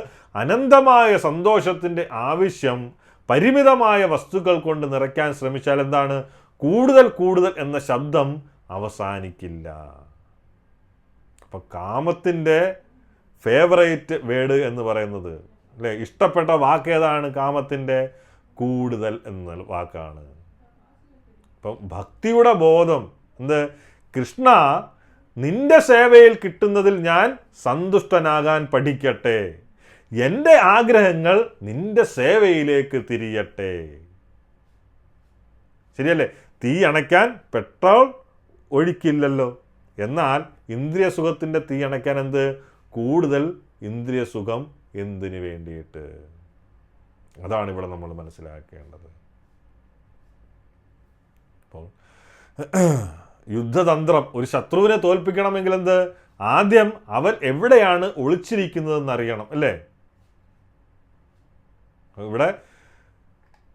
അനന്തമായ സന്തോഷത്തിൻ്റെ ആവശ്യം പരിമിതമായ വസ്തുക്കൾ കൊണ്ട് നിറയ്ക്കാൻ ശ്രമിച്ചാൽ എന്താണ്? കൂടുതൽ കൂടുതൽ എന്ന ശബ്ദം അവസാനിക്കില്ല. അപ്പം കാമത്തിൻ്റെ ഫേവറേറ്റ് വേർഡ് എന്ന് പറയുന്നത്, അല്ലേ, ഇഷ്ടപ്പെട്ട വാക്ക് ഏതാണ് കാമത്തിൻ്റെ? കൂടുതൽ എന്ന വാക്കാണ്. അപ്പം ഭക്തിയുടെ ബോധം എന്ത്? കൃഷ്ണ, നിന്റെ സേവയിൽ കിട്ടുന്നതിൽ ഞാൻ സന്തുഷ്ടനാകാൻ പഠിക്കട്ടെ, എൻ്റെ ആഗ്രഹങ്ങൾ നിന്റെ സേവയിലേക്ക് തിരിയട്ടെ. ശരിയല്ലേ? തീ അണയ്ക്കാൻ പെട്രോൾ ഒഴിക്കില്ലല്ലോ. എന്നാൽ ഇന്ദ്രിയ സുഖത്തിൻ്റെ തീ അണയ്ക്കാൻ എന്ത്? കൂടുതൽ ഇന്ദ്രിയ സുഖം. എന്തിനു വേണ്ടിയിട്ട്? അതാണ് ഇവിടെ നമ്മൾ മനസ്സിലാക്കേണ്ടത്. അപ്പോൾ യുദ്ധതന്ത്രം, ഒരു ശത്രുവിനെ തോൽപ്പിക്കണമെങ്കിൽ എന്ത്? ആദ്യം അവൻ എവിടെയാണ് ഒളിച്ചിരിക്കുന്നതെന്ന് അറിയണം, അല്ലേ? ഇവിടെ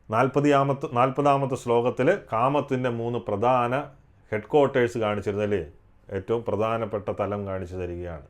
40-ാമത്തെ ശ്ലോകത്തിൽ കാമത്തിൻ്റെ 3 പ്രധാന ഹെഡ് ക്വാർട്ടേഴ്സ് കാണിച്ചിരുന്നല്ലേ, ഏറ്റവും പ്രധാനപ്പെട്ട തലം കാണിച്ചു തരികയാണ്.